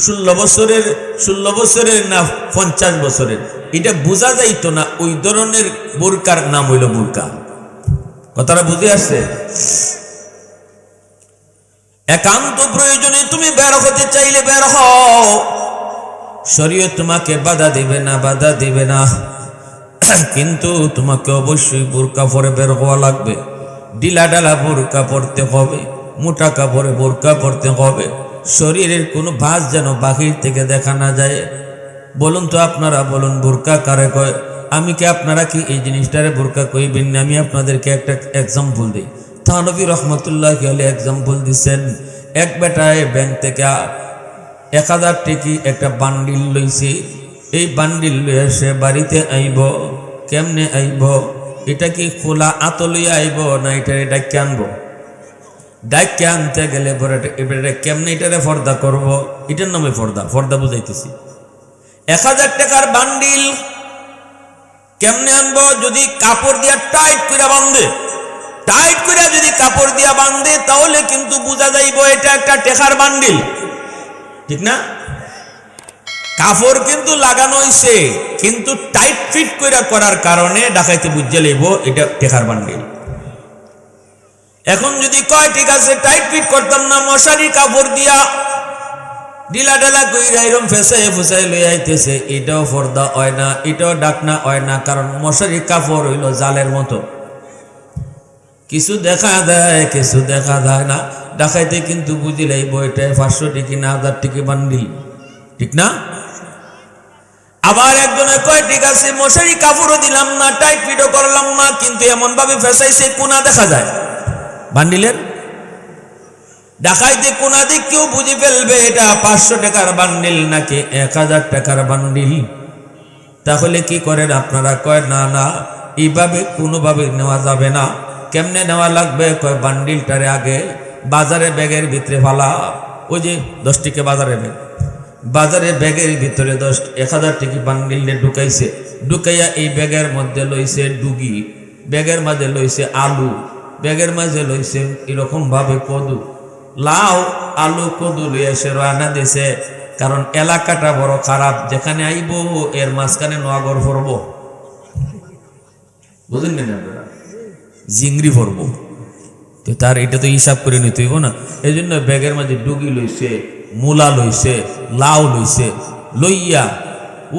16 বছরের না 50 বছরের, এটা বোঝা যাইতো না, ওই ধরনের বোরকার নাম হইল বোরকা। কথাটা বুঝে আসছে? একান্ত প্রয়োজনে তুমি বের হতে চাইলে বের হও, শরীয়ত তোমাকে বাধা দিবে না, বাধা দিবে না, কিন্তু তোমাকে অবশ্যই বোরকা পরে বের হওয়া লাগবে। ঢিলা ঢালা বোরকা পরতে হবে, মোটা কাপড়ে বোরকা পরতে হবে, শরীরের কোনো ভাঁজ যেন বাহির থেকে দেখা না যায়। বলুন তো আপনারা, বলুন বোরকা কারে কয়? আমি কি আপনারা কি এই জিনিসটারে বোরকা কইবেন না? আমি আপনাদেরকে একটা এক্সাম্পল দিই। থানবী রহমতুল্লাহ আলাইহি এক্সাম্পল দিচ্ছেন, এক বেটায় ব্যাংক থেকে 1000 টাকা একটা বান্ডিল লইছে। এই বান্ডিল লইয়া সে বাড়িতে আইব। কেমনে আইব? এটা কি খোলা আতলিয়া আইব না এটা ডাক্কে আনবো? ডাক্কে আনতে গেলে পরে এবারে কেমনে এটারে পর্দা করব? এটার নামে পর্দা, পর্দা বুঝাইতেছি। 1000 টাকার বান্ডিল কেমনে আনবো? যদি কাপড় দিয়া টাইট করে বাঁধে, টাইট করে যদি কাপড় দিয়া বাঁধে, তাহলে কিন্তু বোঝা যাইব এটা একটা টাকার বান্ডিল, ঠিক না? কাপড় কিন্তু লাগানো হইছে, কিন্তু টাইট ফিট করে করার কারণে ডাকাইতে বুঝে লইব এটা টাকার বান্ডিল। এখন যদি কয় ঠিক আছে টাইট ফিট করতাম না, মশারি কাপড় দিয়া ঢিলা ঢালা কইরা এরকম ফেসাই ফুসাই লই আইতেছে, এটাও পর্দা হয় না, এটাও ডাকনা হয় না, কারণ মশারি কাপড় হইল জালের মতো, কিছু দেখা দেয় কিছু দেখা যায় না। ডাকাইতে কিন্তু বুঝি লাইব এটা 500 টাকা না 1000 টাকা বান্ডিল, ঠিক না? আবার একজনে কয় ঠিক আছে মশারি কাপড়ও দিলাম না, টাইট ফিটও করলাম না, কিন্তু এমন ভাবে ফেসাইছে কোনা দেখা যায় বান্ডিলের। ডাকাইতে কোনা দিক কেউ বুঝে ফেলবে এটা 500 টাকার বান্ডিল নাকি 1000 টাকার বান্ডিল। তাহলে কি করেন আপনারা? কয় না না, এইভাবে কোনোভাবে নেওয়া যাবে না। কেমনে নেওয়া লাগবে? কয় বান্ডিলটারে আগে বাজারে ব্যাগের ভিতরে ফালা। ওই যে 10 টাকা বাজারে ব্যাগ, বাজারে ব্যাগের ভিতরে 1000 টাকা বান্ডিলে ঢুকাইছে, ঢুকাইয়া এই ব্যাগের মধ্যে লইছে ডুগি, ব্যাগের মাঝে লইছে আলু, ব্যাগের মাঝে লইছে এরকম ভাবে কদু, লাউ আলু কদু লইয়া সে রান্না দিছে। কারণ এলাকাটা বড় খারাপ, যেখানে আইব এর মাঝখানে নোয়াগর পড়ব, বুঝলেন না? জিংড়ি পড়ব, তো তার এটা তো হিসাব করে নিতে হইব না। এই জন্য ব্যাগের মাঝে ডুগি লইছে, মূলা লইছে, লাউ লইছে, লইয়া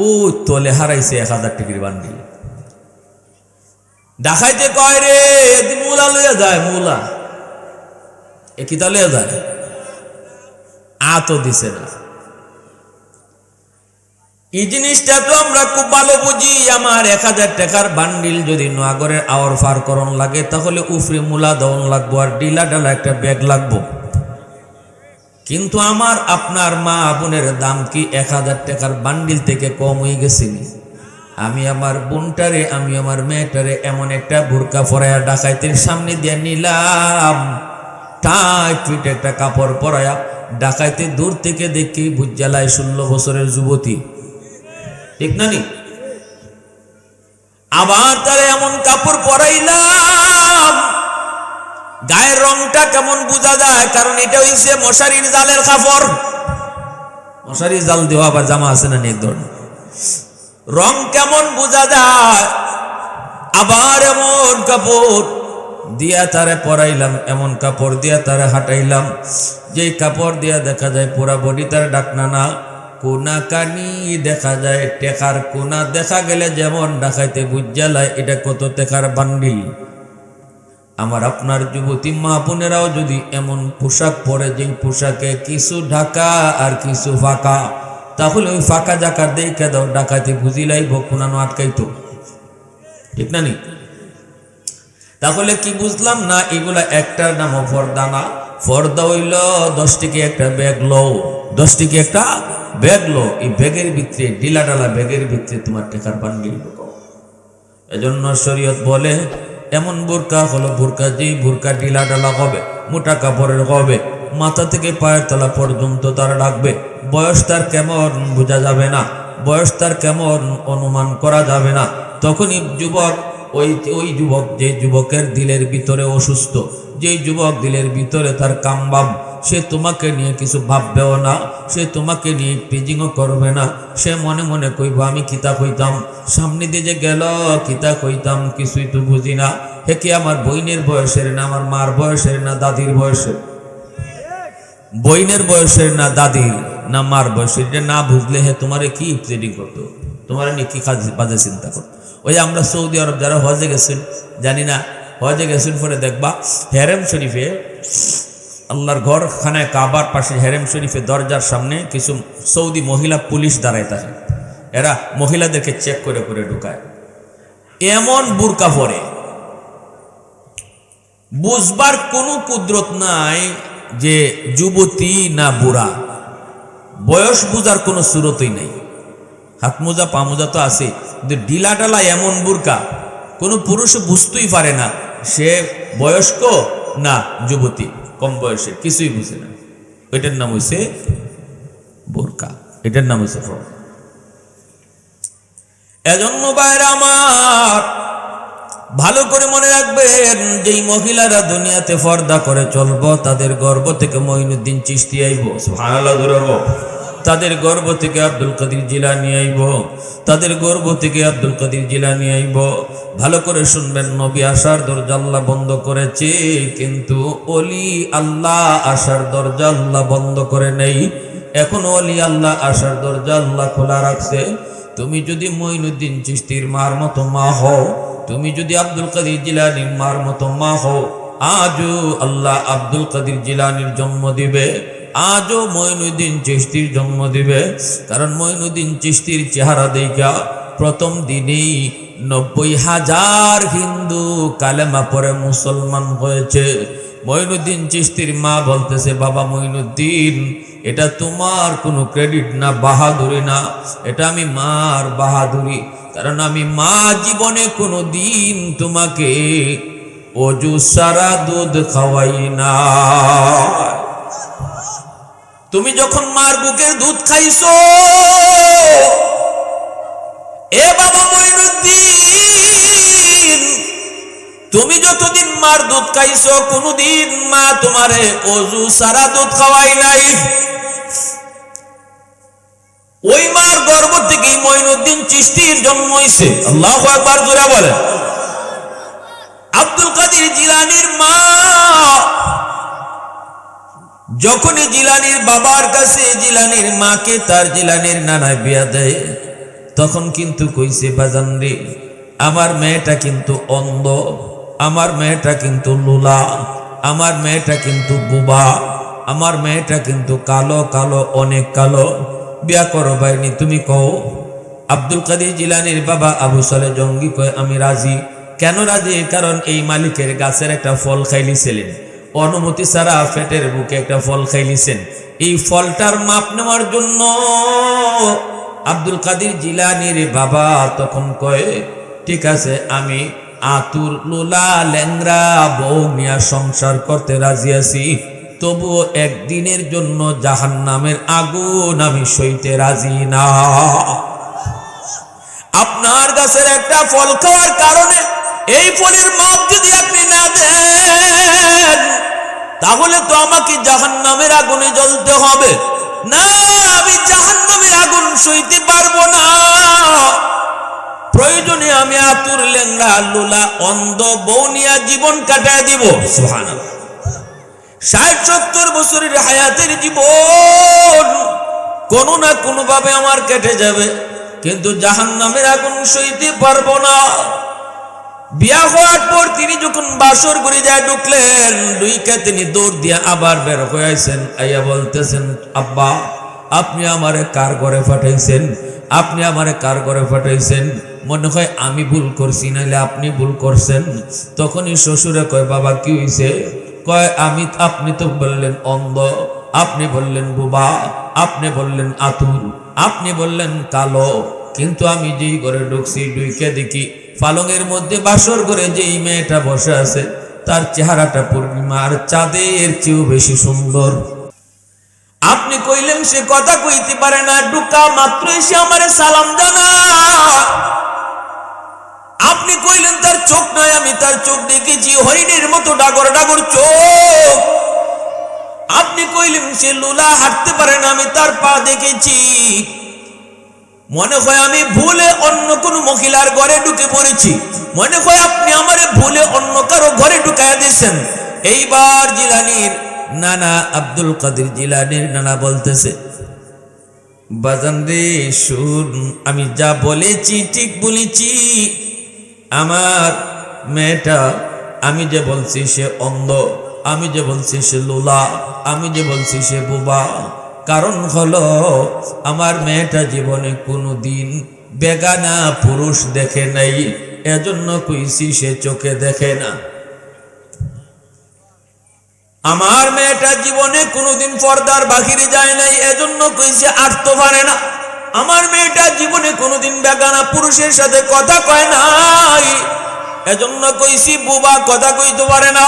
ও তলে হারাইছে 1000 টাকার বান্ডিল। ডাকাইতে কয় রে মূলা লইয়া যায়, মূলা এ কিতা লইয়া যায়, আতো দিছে না। এই জিনিসটা তো আমরা খুব ভালো বুঝি। আমার 1000 টাকার বান্ডিল যদি নোয়াগড়ের আওয়ার ফার করণ লাগে তাহলে উফরে মূলা দন লাগবো আর ডিলা ডালা একটা ব্যাগ লাগবো। কিন্তু আমার আপনার মা বোনের দাম কি 1000 টাকার বান্ডিল থেকে কম হয়ে গেছে? আমি আমার বোনটারে, আমি আমার মেয়েটারে এমন একটা বোরকা পরায়া ডাকাইতের সামনে দিয়ে নিলাম, টাইট ফিট একটা কাপড় পরায়া। ডাকাইতে দূর থেকে দেখি বুঝালায় 16 বছরের যুবতী, ঠিক না নি? আবার তারে এমন কাপড় পরাইলাম, গায়ের রংটা কেমন বোঝা যায়, কারণ এটা হইছে মশারির জালের কাপড়। মশারির জাল দেওয়া আবার জামা আছে না এক ধরনের, রং কেমন বোঝা যায়। আবার এমন কাপড় দিয়া তারে পরাইলাম, এমন কাপড় দিয়া তারে হাঁটাইলাম যে কাপড় দিয়া দেখা যায় পুরা বডি তার ডাকনা না, কোনা কানি দেখা যায়, টেকার কোনা দেখা গেলে যেমন ডাকাইতে বুঝালায় এটা কত টেকার বান্ডিল। আমার আপনার যুবতী মা বোনেরাও যদি এমন পোশাক পরে, যে পোশাকে কিছু ঢাকা আর কিছু ফাঁকা, তাহলে ওই ফাঁকা জাকার দেখে দাও ডাকাইতে বুঝিলাইব কোনানো আটকাইতো, ঠিক না নি? তাহলে কি বুঝলাম না, এগুলা একটার নাম ফর্দা না। ফর্দা হইল 10 টিকে একটা ব্যাগ লো, 10 টিকে একটা ব্যাগ লো। এই ব্যাগের ভিতরে, ডিলা ডালা ব্যাগের ভিতরে তোমার টাকার বান্ডিল ঢুকাও। এজন্য শরীয়ত বলে এমন বোরকা হলো বোরকা, যেই বোরকা ডিলা ডালা হবে, মোটা কাপড়ের হবে, মাথা থেকে পায়ের তলা পর্যন্ত তার রাখবে। বয়স তার কেমন বোঝা যাবে না, বয়স তার কেমন অনুমান করা যাবে না। তখনই যুবক, ওই যুবক, যে যুবকের দিলের ভিতরে অসুস্থ, যেই যুবক দিলের ভিতরে তার কামবাম, সে তোমাকে নিয়ে কিছু ভাববেও না, সে তোমাকে নিয়ে পেজিংও করবে না। সে মনে মনে কইব আমি কিতা কইতাম, সামনে দিয়ে যে গেল কিতা কইতাম কিছুই তো বুঝি না। হে কি আমার বইনের বয়সের না, আমার মার বয়সের না, দাদির বয়সের? বইনের বয়সের না, দাদির না, মার বয়সের? এটা না বুঝলে হে তোমারে কি ট্রেডিং করতো, তোমার নিয়ে কি বাজে চিন্তা করতো। ওই আমরা সৌদি আরব যারা হজে গেছেন, জানি না, হজে গেছেন পরে দেখবা হেরেম শরীফে, আল্লাহর ঘর খানায় কাবার পাশে হেরেম শরীফে দরজার সামনে কিছু সৌদি মহিলা পুলিশ দাঁড়ায় থাকে। এরা মহিলাদেরকে চেক করে করে ঢুকায়। এমন বুরকা পরে বুঝবার কোনো কুদরত নাই যে যুবতী না বুড়া, বয়স বুঝার কোনো সুরতই নাই। হাত মোজা পা মোজা তো আছে, কিন্তু ডিলা ডালা এমন বুরকা কোনো পুরুষে বুঝতেই পারে না সে বয়স্ক না যুবতী, কম বয়সের, কিছুই বুঝে না। এটার নাম হইছে বোরকা, এটার নাম হইছে ফরজ। এজন্য বাইরে আমার ভালো করে মনে রাখবেন, যেই মহিলারা দুনিয়াতে পর্দা করে চলবো তাদের গর্ভ থেকে মঈনুদ্দিন চিশতি আইব, সুবহানাল্লাহ ধরব। তাদের গর্ভ থেকে আব্দুল কাদের জিলানী আইব, তাদের গর্ভ থেকে আব্দুল কাদের জিলানী আইব। ভালো করে শুনবেন, নবী আসার দরজা আল্লাহ বন্ধ করেছে, কিন্তু ওলি আল্লাহ আসার দরজা আল্লাহ বন্ধ করে নেই। এখন ওলি আল্লাহ আসার দরজা আল্লাহ খোলা রাখছে। তুমি যদি মঈনুদ্দিন চিশতির মার মতো মা হও, তুমি যদি আব্দুল কাদের জিলানীর মার মতো মা হও, আজও আল্লাহ আব্দুল কাদের জিলানীর জন্ম দিবে, আজও মঈনুদ্দিন চিশতির জন্ম দিবে। কারণ মঈনুদ্দিন চিশতির চেহারা দেখা প্রথম দিনেই 90,000 হিন্দু কালেমা পড়ে মুসলমান হয়েছে। মঈনুদ্দিন চিশতির মা বলতেছে, বাবা মঈনুদ্দিন, এটা তোমার কোনো ক্রেডিট না, বাহাদুরি না, এটা আমি মার বাহাদুরি। কারণ আমি মা জীবনে কোনো দিন তোমাকে অজু সারা দুধ খাওয়াই না। তুমি যখন মার বুকের দুধ খাইছো, এ বাবা মঈনুদ্দিন, তুমি যতদিন মার দুধ খাইছো কোনদিন মা তোমারে অজু সারা দুধ খাওয়াই নাই। ওই মার গর্ভ থেকেই মঈনুদ্দিন চিশতির জন্ম হইছে। আল্লাহু আকবার জোরে বলেন। আব্দুল কাদের জিলানীর মা যখনই জিলানীর বাবার কাছে জিলানীর মাকে তার জিলানীর নানায় বিয়া দেয়, তখন কিন্তু কইছে, বাজান রে, আমার মেয়েটা কিন্তু অন্ধ, আমার মেয়েটা কিন্তু লুলা, আমার মেয়েটা কিন্তু বুবা, আমার মেয়েটা কিন্তু কালো কালো, অনেক কালো, বিয়া করো বাইনি, তুমি কও। আব্দুল কাদের জিলানীর বাবা আবু সালেহ জঙ্গি কয় আমি রাজি। কেন রাজি? কারণ এই মালিকের গাছের একটা ফল খাইলিছিলেন, অনুমতি ছাড়া পেটের বুকে একটা ফল খাইলিছেন। এই ফলটার মাপ নেওয়ার জন্য আব্দুল কাদের জিলানীর বাবা তখন কয় ঠিক আছে, আমি আতুর লুলা ল্যাংরা বউ নিয়ে সংসার করতে রাজি আছি, তবুও একদিনের জন্য জাহান্নামের আগুন আমি সইতে রাজি না। আপনার গাছের একটা ফল খাওয়ার কারণে এই ফলের মাপ যদি আপনি না দেন, তাহলে তো আমাকে জাহান্নামের আগুনে জ্বলতে হবে। না, আমি জাহান্নামের আগুন সইতে পারবো না। প্রয়োজনে আমি আতুর লেংড়া লুলা অন্ধ বউ নিয়া জীবন কাটায় দিব। সুবহানাল্লাহ। 60-70 বছরের হায়াতের জীবন কোনো না কোনো ভাবে আমার কেটে যাবে, কিন্তু জাহান্নামের আগুন সইতে পারবো না। বিয়া হওয়ার পর তিনি যখন বাসর ঘরে যায় ঢুকলেন, দুইকা তিনি দৌড় দিয়ে আবার বের হয়ে আইছেন। আইয়া বলতেছেন, আব্বা আপনি আমারে কার ঘরে পাঠাইছেন? আপনি আমারে কার ঘরে পাঠাইছেন? মনে হয় আমি ভুল করছি, নাইলে আপনি ভুল করছেন। তখনই শ্বশুরে কয়, বাবা কি হইছে? কয় আপনি তো বললেন অন্ধ, আপনি বললেন বোবা, আপনি বললেন আতুর, আপনি বললেন কালো, কিন্তু আমি যেই ঘরে ঢুকছি ঢুকে দেখি পালঙের মধ্যে বাসর ঘরে যেই মেয়েটা বসে আছে তার চেহারাটা পূর্ণিমার চাঁদের চেয়েও বেশি সুন্দর। আপনি কইলেন সে কথা কইতে পারে না, ঢুকা মাত্র এসে আমারে সালাম জানা। আপনি কইলেন তার চোখ নাই, আমি তার চোখ দেখেছি, হরিণের মতো ডাগর ডাগর চোখ। আপনি কইলেন সে লুলা হাঁটতে পারে না, আমি তার পা দেখেছি। মনে হয় আমি ভুলে অন্য কোন মহিলার ঘরে ঢুকে পড়েছি, মনে হয় আপনি আমারে ভুলে অন্য কারো ঘরে ঢুকাইয়া দিয়েছেন। এইবার জিলানীর নানা আব্দুল কাদের জিলানীর নানা বলতেছে, বাজান রে শুন, আমি যা বলেছি ঠিক বলেছি। আমার মেয়েটা, আমি যে বলছি সে অন্ধ, আমি যে বলছি সে লুলা, আমি যে বলছি সে বোবা, কারণ হলো আমার মেয়েটা জীবনে কোনোদিন বেগানা পুরুষ দেখে নাই, এজন্য কইছি সে চোখে দেখে না। আমার মেয়েটা জীবনে কোনোদিন পর্দার বাহিরে যায় নাই, এজন্য কইছে আটতে পারে না। আমার মেয়েটা জীবনে কোনোদিন বেগানা পুরুষের সাথে কথা কয় নাই, এজন্য কইছি বোবা, কথা কইতে পারে না।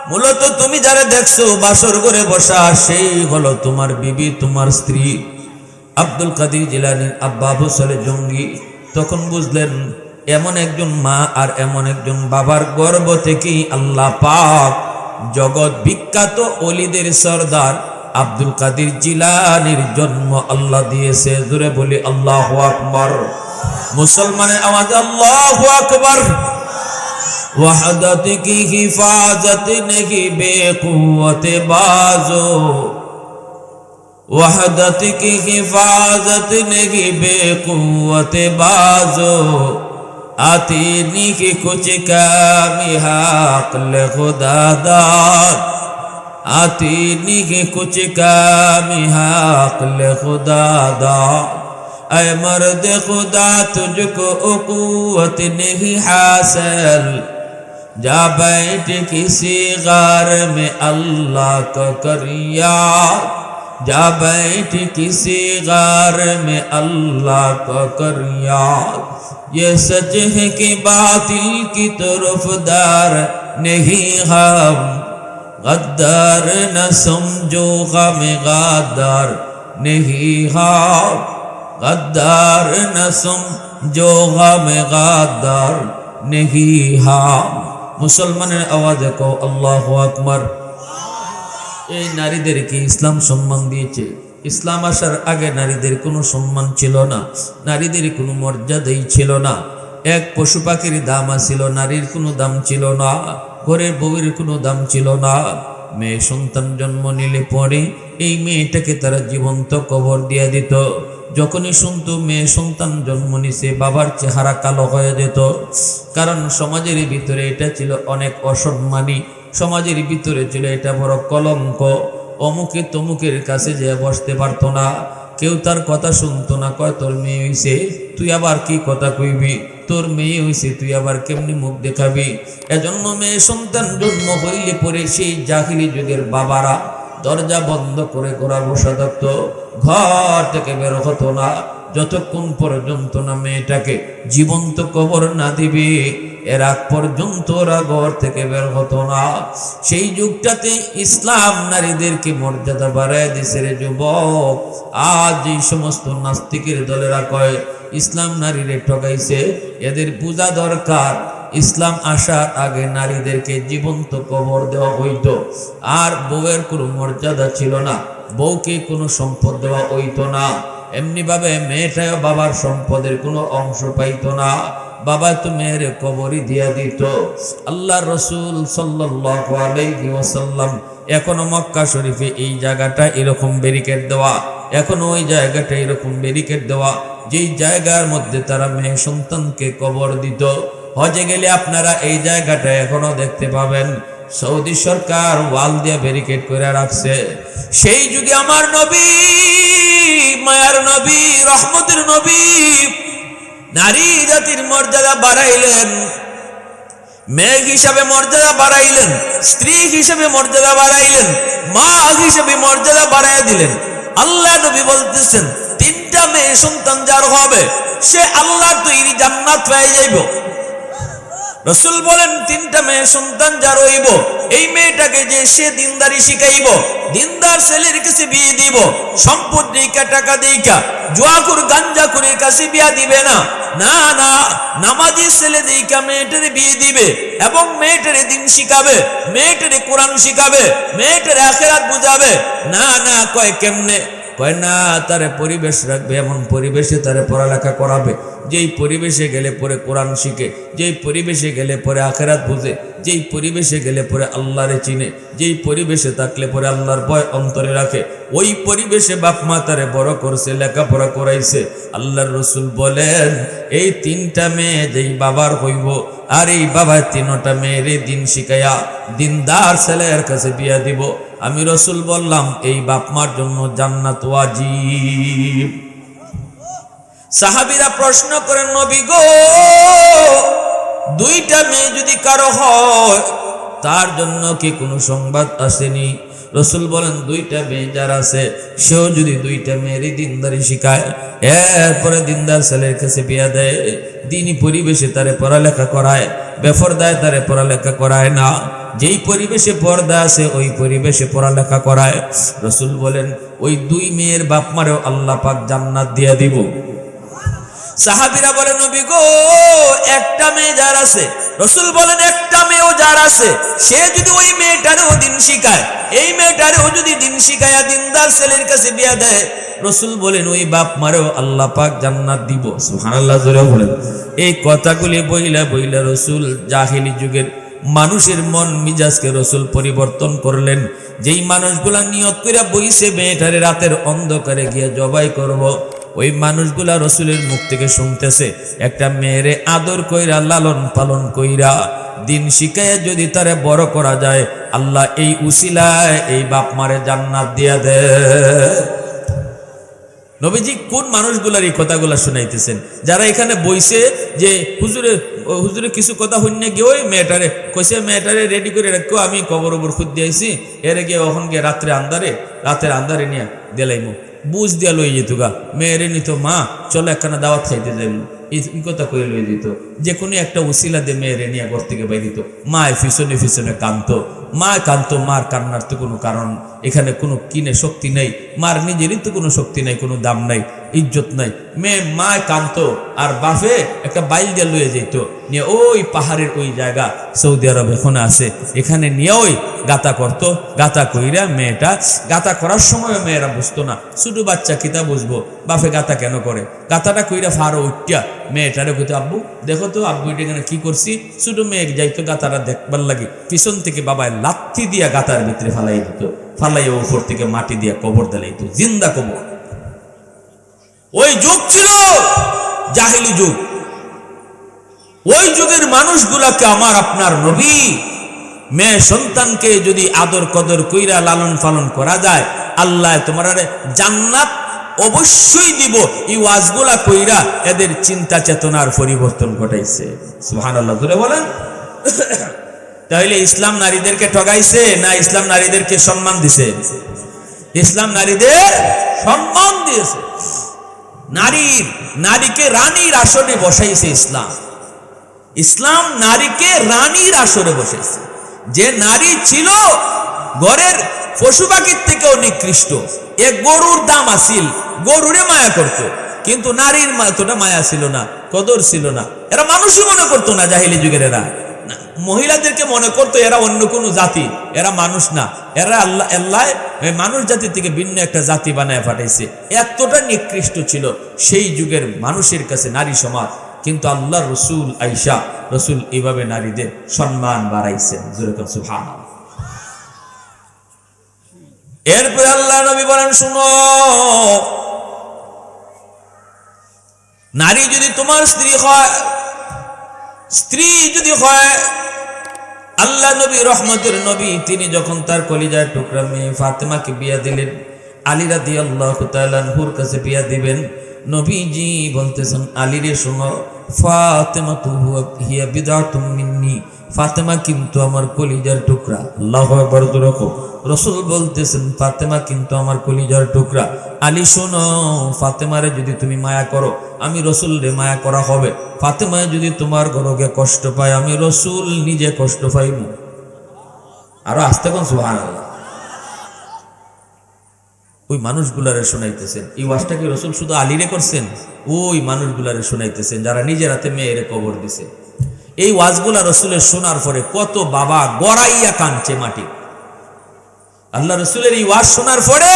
মূলত তুমি যারা দেখছো বাসর ঘরে বসা, সেই হলো তোমার বিবি, তোমার স্ত্রী। আব্দুল কাদের জিলানীর আব্বা আবু সালেহ জঙ্গি তখন বুঝলেন এমন একজন মা আর এমন একজন বাবার গর্ভ থেকেই আল্লাহ পাক জগৎ বিখ্যাত ওলিদের সরদার আব্দুল কাদের জিলানীর জন্ম আল্লাহ দিয়েছে। জোরে বলি আল্লাহু আকবার। মুসলমানের আওয়াজ আল্লাহু আকবার। वहदत की हिफाजत नहीं बेकुव्वत बाजो, वहदत की हिफाजत नहीं बेकुव्वत बाजो, आती नहीं कुछ कमी अक्ल खुदादार, आती नहीं कुछ कमी अक्ल खुदादार। ऐ मर्द खुदा तुझको कुव्वत नहीं हासिल, जा बैठ किसी गार में अल्लाह को कर याद, जा बैठ किसी गार में अल्लाह को कर याद। ये सच है कि बातिल की तरफदार नहीं हम, गद्दार न समझो गम गद्दार नहीं हम, गद्दार न समझो गम गद्दार नहीं हम। মুসলমানের আওয়াজে কও আল্লাহু আকবার। এই নারীদেরকে ইসলাম সম্মান দিয়েছে। ইসলাম আসার আগে নারীদের কোনো সম্মান ছিল না, নারীদের কোনো মর্যাদাই ছিল না। এক পশু পাখির দাম ছিল, নারীর কোনো দাম ছিল না, ঘরের বউয়ের কোনো দাম ছিল না। মেয়ে সন্তান জন্ম নিলে পরে এই মেয়েটাকে তারা জীবন্ত কবর দিয়ে দিত। যখনই শুনতো মেয়ে সন্তান জন্ম নিছে, বাবার চেহারা কালো হয়ে যেত। কারণ সমাজের ভিতরে এটা ছিল অনেক অসম্মানী, সমাজের ভিতরে ছিল এটা বড় কলঙ্ক। অমুকে তমুকের কাছে যে বসতে পারতো না, কেউ তার কথা শুনতো না, কয় তোর মেয়ে হইছে তুই আবার কি কথা কইবি, তোর মেয়ে হইছে তুই আবার কেমনি মুখ দেখাবি। এজন্য মেয়ে সন্তান জন্ম হইলে পরে সেই জাহিলি যুগের বাবারা দরজা বন্ধ করে ঘোড়া বসা থাকতো, ঘর থেকে বের হতো না যতক্ষণ পর্যন্ত না মেয়েটাকে জীবন্ত কবর না দিবে, এর আগ পর্যন্ত ওরা ঘর থেকে বের হতো না। সেই যুগটাতে ইসলাম নারীদেরকে মর্যাদা বাড়ায় দিছে রে যুবক। আজ এই সমস্ত নাস্তিকের দলেরা কয় ইসলাম নারীরে ঠকাইছে, এদের পূজা দরকার। ইসলাম আসার আগে নারীদেরকে জীবন্ত কবর দেওয়া হইতো, আর বউয়ের কোনো মর্যাদা ছিল না, বউকে কোনো সম্পদ দেওয়া হইতো না। এমনি ভাবে মেয়েটাও বাবার সম্পদের কোনো অংশ পাইতো না, বাবা তো মেয়ের কবরই দিয়া দিত। আল্লাহ রসুল সাল্লাল্লাহু আলাইহি ওয়াসাল্লাম এখনো মক্কা শরীফে এই জায়গাটা এরকম ব্যারিকেড দেওয়া, এখনো ওই জায়গাটা এরকম ব্যারিকেড দেওয়া, যেই জায়গার মধ্যে তারা মেয়ে সন্তানকে কবর দিত। হজে গেলে আপনারা এই জায়গাটা এখনো দেখতে পাবেন, সৌদি সরকার ওয়াল দিয়ে ব্যারিকেড করে রাখছে। সেই যুগে আমার নবী, মায়ার নবী, রহমতের নবী নারী জাতির মর্যাদা বাড়াইলেন, মেয়ে হিসাবে মর্যাদা বাড়াইলেন, স্ত্রী হিসাবে মর্যাদা বাড়াইলেন, মা হিসাবে মর্যাদা বাড়াইয়া দিলেন। আল্লাহ নবী বলতেছেন তিনটা মেয়ে সন্তান যার হবে সে আল্লাহর তৈরি জান্নাত পেয়ে যাইব। রসুল বলেন তিনটা মেয়ে সন্তান যার হইব, এই মেয়েটাকে যে সে দিনদারি শিখাইব, দিনদার ছেলের কাছে বিয়ে দিব, সম্পদ দিকা টাকা দিকা জুয়াখুর গাঞ্জাখুরের কাছে বিয়া দিবে না, না না, নামাজি ছেলে দিকা মেয়েটারে বিয়ে দিবে এবং মেয়েটারে দিন শিখাবে, মেয়েটারে কোরআন শিখাবে, মেয়েটারে আখিরাত বুঝাবে। না না, কয় কেমনে? কয় না, তারে পরিবেশ রাখবে, এমন পরিবেশে তারে পড়ালেখা করাবে যেই পরিবেশে গেলে পরে কোরআন শিখে, যেই পরিবেশে গেলে পরে আখিরাত বুঝে, যেই পরিবেশে গেলে পরে আল্লাহরে চিনে, যেই পরিবেশে থাকলে পরে আল্লাহর ভয় অন্তরে রাখে। ওই পরিবেশে বাপ মা তারে বড় করছে, লেখাপড়া করাইছে। আল্লাহর রসুল বলেন এই তিনটা মেয়ে যেই বাবার হইব, আর এই বাবা তিনটা মেয়েরে দিন শিখাইয়া দিনদার ছেলের কাছে বিয়া দিব, আমি রসুল বললাম এই বাপ মার জন্য জান্নাত ওয়াজিব। সাহাবীরা প্রশ্ন করেন নবী গো, দুইটা মেয়ে যদি কারো হয় তার জন্য কি কোনো সংবাদ আসেনি? রসুল বলেন দুইটা মেয়ে যার আছে সেও যদি দুইটা মেয়েরই দিনদারি শিখায়, এরপরে দিনদার ছেলের কাছে বিয়া দেয়, দিনই পরিবেশে তারে পড়ালেখা করায়, বেপরদায় তারে পড়ালেখা করায় না, যেই পরিবেশে পর্দা আছে ওই পরিবেশে পড়ালেখা করায়, রসুল বলেন ওই দুই মেয়ের বাপ মারেও আল্লাহ পাক জান্নাত দিয়া দিব। সাহাবীরা বলেন নবী গো, একটা মেয়ে যার আছে, রসুল বলেন একটা মেয়েও যার আছে সে যদি ওই মেয়েটারেও দিন শিখায়, এই মেয়েটারেও যদি দিন শিখায়া দিনদার ছেলের কাছে বিয়া দেয়, রসুল বলেন ওই বাপ মারেও আল্লাহ পাক জান্নাত দিব। সুবহানাল্লাহ জোরে বলেন। এই কথাগুলি বইলা বইলা রসুল জাহিলি যুগের মানুষের মন মিজাজকে রসুল পরিবর্তন করলেন। যেই মানুষগুলা নিয়ত কইরা বইছে মেয়েটারে রাতের অন্ধকারে গিয়ে জবাই করব, ওই মানুষগুলা রসুলের মুখ থেকে শুনতেছে একটা মেয়েরে আদর কইরা লালন পালন কইরা দিন শিখাইয়া যদি তারে বড় করা যায়, আল্লাহ এই উসিলায় এই বাপ মারে জান্নাত দিয়া দেয়। নবীজি কোন মানুষগুলার এই কথাগুলা শুনাইতেছেন? যারা এখানে বইছে যে হুজুরে কিছু কথা হইনে গিয়ে ওই মেয়েটারে কইছে, মেয়েটারে রেডি করে রাখো, আমি কবর ওবর খুদ দিয়েছি, এর গিয়ে ওখান গিয়ে রাতের আন্দারে নিয়ে দিলাইমু, বুঝ দিয়া লই যেত গা, মেয়েরে নিত, মা চলো একখানা দাওয়াত খাইতে যাইব, এই কথা কয়ে লই দিত। যে কোনো একটা উসিলা দিয়ে মেয়েরে নিয়ে ঘর থেকে বাইরে দিত। মায় পিছনে পিছনে কাঁদতো, মা কাঁদতো, মার কান্নার তো কোনো কারণ এখানে কোনো কিনে শক্তি নেই, মার নিজেরই তো কোনো শক্তি নাই, কোনো দাম নাই, ইজ্জত নাই। মেয়ে মায় কাঁদতো আর বাপে একটা বাইল দিয়ে লয়ে যেত, নিয়ে ওই পাহাড়ের ওই জায়গা সৌদি আরব এখন আছে, এখানে নিয়ে ওই গাতা করতো। গাতা কইরা মেয়েটা গাতা করার সময় মেয়েরা বুঝতো না, ছোট বাচ্চা কিতা বুঝবো বাপে গাতা কেন করে, গাতাটা কইরা ফারো উঠিয়া মেয়েটারে কইতো, আব্বু দেখো তো আব্বু এটা এখানে কি করছি। ছোট মেয়ে যাইতো গাতাটা দেখবার লাগে, পিছন থেকে বাবায় লাথি দিয়া গাতার ভিতরে ফালাই দিত, ফালাইয়া উপর থেকে মাটি দিয়া কবর দিলাইতো, জিন্দা কবর। ওই যুগ ছিল জাহিলি যুগ। ওই যুগের মানুষগুলাকে আমার আপনার নবী মেয়ে সন্তানকে যদি আদর কদর কইরা লালন পালন করা যায়, আল্লাহ তোমার জান্নাত অবশ্যই দিব। এই ওয়াজগুলা কইরা এদের চিন্তা চেতনার পরিবর্তন ঘটাইছে। সুবহানাল্লাহ, জোরে বলেন। তাহলে ইসলাম নারীদেরকে ঠগাইছে না ইসলাম নারীদেরকে সম্মান দিছে? ইসলাম নারীদের সম্মান দিয়েছে। নারীকে রানীর আসরে বসাইছে ইসলাম। ইসলাম নারীকে রানীর আসরে বসাইছে। যে নারী ছিল ঘরের পশু পাখির থেকেও নিকৃষ্ট, এক গরুর দাম আসিল, গরুরে মায়া করত, কিন্তু নারীর এতটা মায়া ছিল না, কদর ছিল না। এরা মানুষই মনে করতো না, জাহিলি যুগের এরা মহিলাদেরকে মনে করতো এরা অন্য কোনো জাতি, এরা মানুষ না, এরা আল্লাহ মানুষ জাতি থেকে ভিন্ন একটা জাতি বানায় পাঠাইছে। এতটা নিকৃষ্ট ছিল সেই যুগের মানুষের কাছে নারী সমাজ। কিন্তু আল্লাহ রসুল আইসা রসুল এইভাবে নারীদের সম্মান বাড়াইছেন। সুবহানাল্লাহ। এরপরে আল্লাহ নবী বলেন, শুনো, নারী যদি তোমার স্ত্রী যদি হয়, আল্লাহ নবী রহমতের নবী তিনি যখন তার কলিজার টুকরা মেয়ে ফাতেমাকে বিয়া দিলেন, আলী রাদিয়াল্লাহু তাআলা আনহুর কাছে বিয়া দিবেন, নবীজি বলতেছেন, আলী রে শোনো, ফাতেমাতু হিয়া বিদআতুম মিন্নি, ফাতেমা কিন্তু আমার কলিজার টুকরা। আল্লাহু আকবার। রাসূল বলতেছেন, ফাতেমা কিন্তু আমার কলিজার টুকরা। আলী শোনো, ফাতেমারে যদি তুমি মায়া করো, আমি রাসূল রে মায়া করা হবে। ফাতেমা যদি তোমার গরগে কষ্ট পায়, আমি রাসূল নিজে কষ্ট পাইব। আরো আস্তে কোন সুবহানাল্লাহ। ওই মানুষগুলারে শোনাইতেছেন। এই ওয়াজটা কি রাসূল শুধু আলীরে করছেন? ওই মানুষগুলারে শোনাইতেছেন যারা নিজের হাতে মেয়েরে কবর দিছে। এই ওয়াজগুলা রাসূলের শোনার পরে কত বাবা গড়াইয়া কাঁদছে মাটি। আল্লাহ রাসূলের এই ওয়াজ শোনার পরে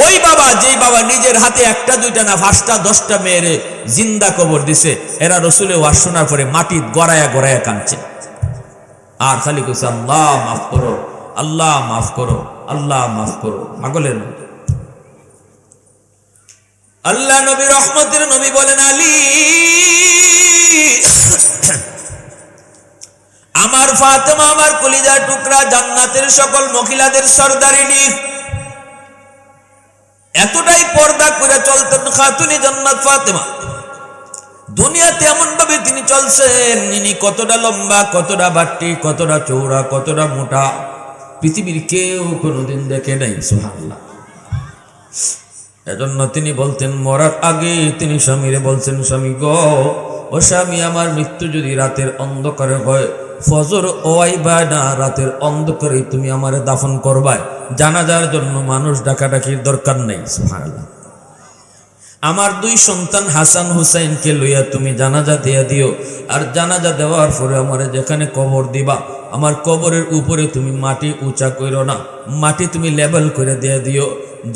ওই বাবা, যেই বাবা নিজের হাতে একটা দুইটা না 5টা 10টা মেয়েরে জিন্দা কবর দিছে, এরা রাসূলের ওয়াজ শোনার পরে মাটি গড়াইয়া গড়াইয়া কাঁদছে। আর খালি কইছে, আল্লাহ মাফ করো, আল্লাহ মাফ করো, আল্লাহ মাফ করো, পাগলের মতো। আল্লাহ নবী রহমতের নবী বলেন, আলী, আমার ফাতেমা আমার কলিজার টুকরা, জান্নাতের সকল মহিলাদের সরদারিনী, এতটাই পর্দা করে চলতেন খাতুনে জান্নাত ফাতেমা। দুনিয়াতে এমন ভাবে তিনি চলছেন, ইনি কতটা লম্বা, কতটা বাট্টি, কতটা চৌড়া, কতটা মোটা, পৃথিবীর কেউ কোনোদিন দেখে নাই। সুবহানাল্লাহ। এজন্য তিনি বলতেন, মরার আগে তিনি স্বামীরে বলছেন, স্বামী গো, ও স্বামী, আমার মৃত্যু যদি রাতের অন্ধকারে হয়, ফজর ওয়াইবা না, রাতের অন্ধকারে তুমি আমারে দাফন করবাই, জানাজার জন্য মানুষ ডাকাডাকির দরকার নেই। সুবহানাল্লাহ। আমার 2 সন্তান হাসান হুসাইনকে লইয়া তুমি জানাজা দিয়া দিও, আর জানাজা দেওয়ার পরে আমারে যেখানে কবর দিবা, আমার কবরের উপরে তুমি মাটি উঁচা কইরো না, মাটি তুমি লেভেল করে দিয়া দিও,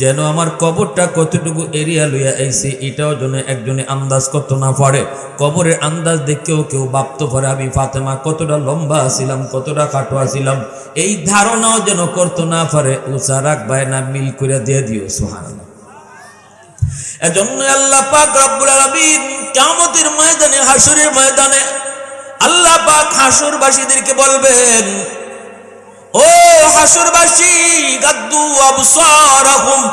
যেন আমার কবরটা কতটুকু এরিয়া লইয়া আইছে এটাও যেন একজনে আন্দাজ করতে না পারে। কবরের আন্দাজ দেখেও কেউ ভাবতে পারে আমি ফাতেমা কতটা লম্বা ছিলাম, কতটা খাটো ছিলাম, এই ধারণাও যেন করতে না পারে। উঁচা রাখবাই না, মিল করে দিয়ে দিও। সুবহানাল্লাহ। এজন্য আল্লাহ পাক রব্বুল আলামিন কিয়ামতের ময়দানে, হাসরের ময়দানে আল্লাহ পাক হাসরবাসীদেরকে বলবেন, ও হাসরবাসী, গাদ্দু আবসারাহুম,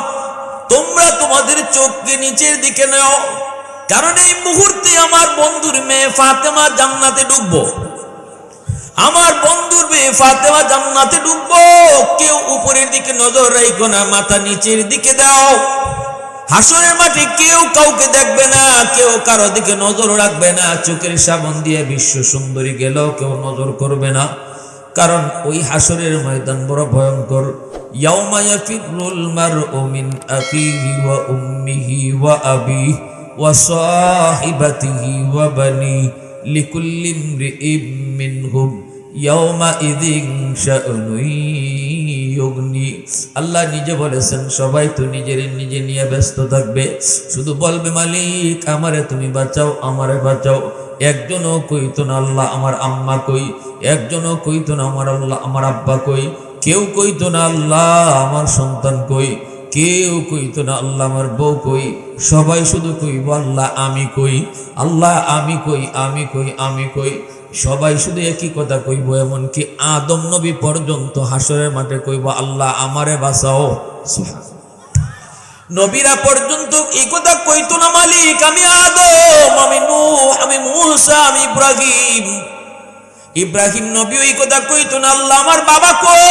তোমরা তোমাদের চোখকে নিচের দিকে নাও, কারণ এই মুহূর্তে আমার বন্ধুর মেয়ে ফাতেমা জান্নাতে ঢুকবো, আমার বন্ধুর মেয়ে ফাতেমা জান্নাতে ঢুকবো। কেউ উপরের দিকে নজর রাখো না, মাথা নিচের দিকে দাও। হাসরের মাঠে কেউ কাউকে দেখবে না, কেউ কারো দিকে নজর রাখবে না, চোখের সামন দিয়ে বিশ্ব সুন্দরী গেলেও কেউ নজর করবে না, কারণ ওই হাসরের ময়দান বড় ভয়ঙ্কর। ইয়াউমা ইয়াফিরুল মারউ মিন আখিহি ওয়া উম্মিহি ওয়া আবিহি ওয়া সাহিবাতিহি ওয়া বানি লিকুল্লি ইমরিইম মিনহুম ইয়াউমা ইযিন শা'নুন ইউগনি। আল্লাহ নিজে বলেছেন, সবাই তো নিজে নিয়ে ব্যস্ত থাকবে, শুধু বলবে মালিক আমারে তুমি বাঁচাও, আমারে বাঁচাও। একজনও কইতো না আল্লাহ আমার আম্মা কই, একজনও কইতো না আমার আল্লাহ আমার আব্বা কই, কেউ কইতো না আল্লাহ আমার সন্তান কই, কেউ কইতো না আল্লাহ আমার বউ কই, সবাই শুধু কইব আল্লাহ আমি কই, আল্লাহ আমি কই, আমি কই, আমি কই। সবাই শুধু একই কথা কইব, এমনকি আদম নবী পর্যন্ত হাসরের মাঠে কইব আল্লাহ আমারে বাঁচাও। সুবহানাল্লাহ। নবীরা পর্যন্ত এই কথা কইতো না, মালিক আমি আদম, আমি নূহ, আমি মূসা, আমি ইব্রাহিম। ইব্রাহিম নবী এই কথা কইতো না, আল্লাহ আমার বাবা কই,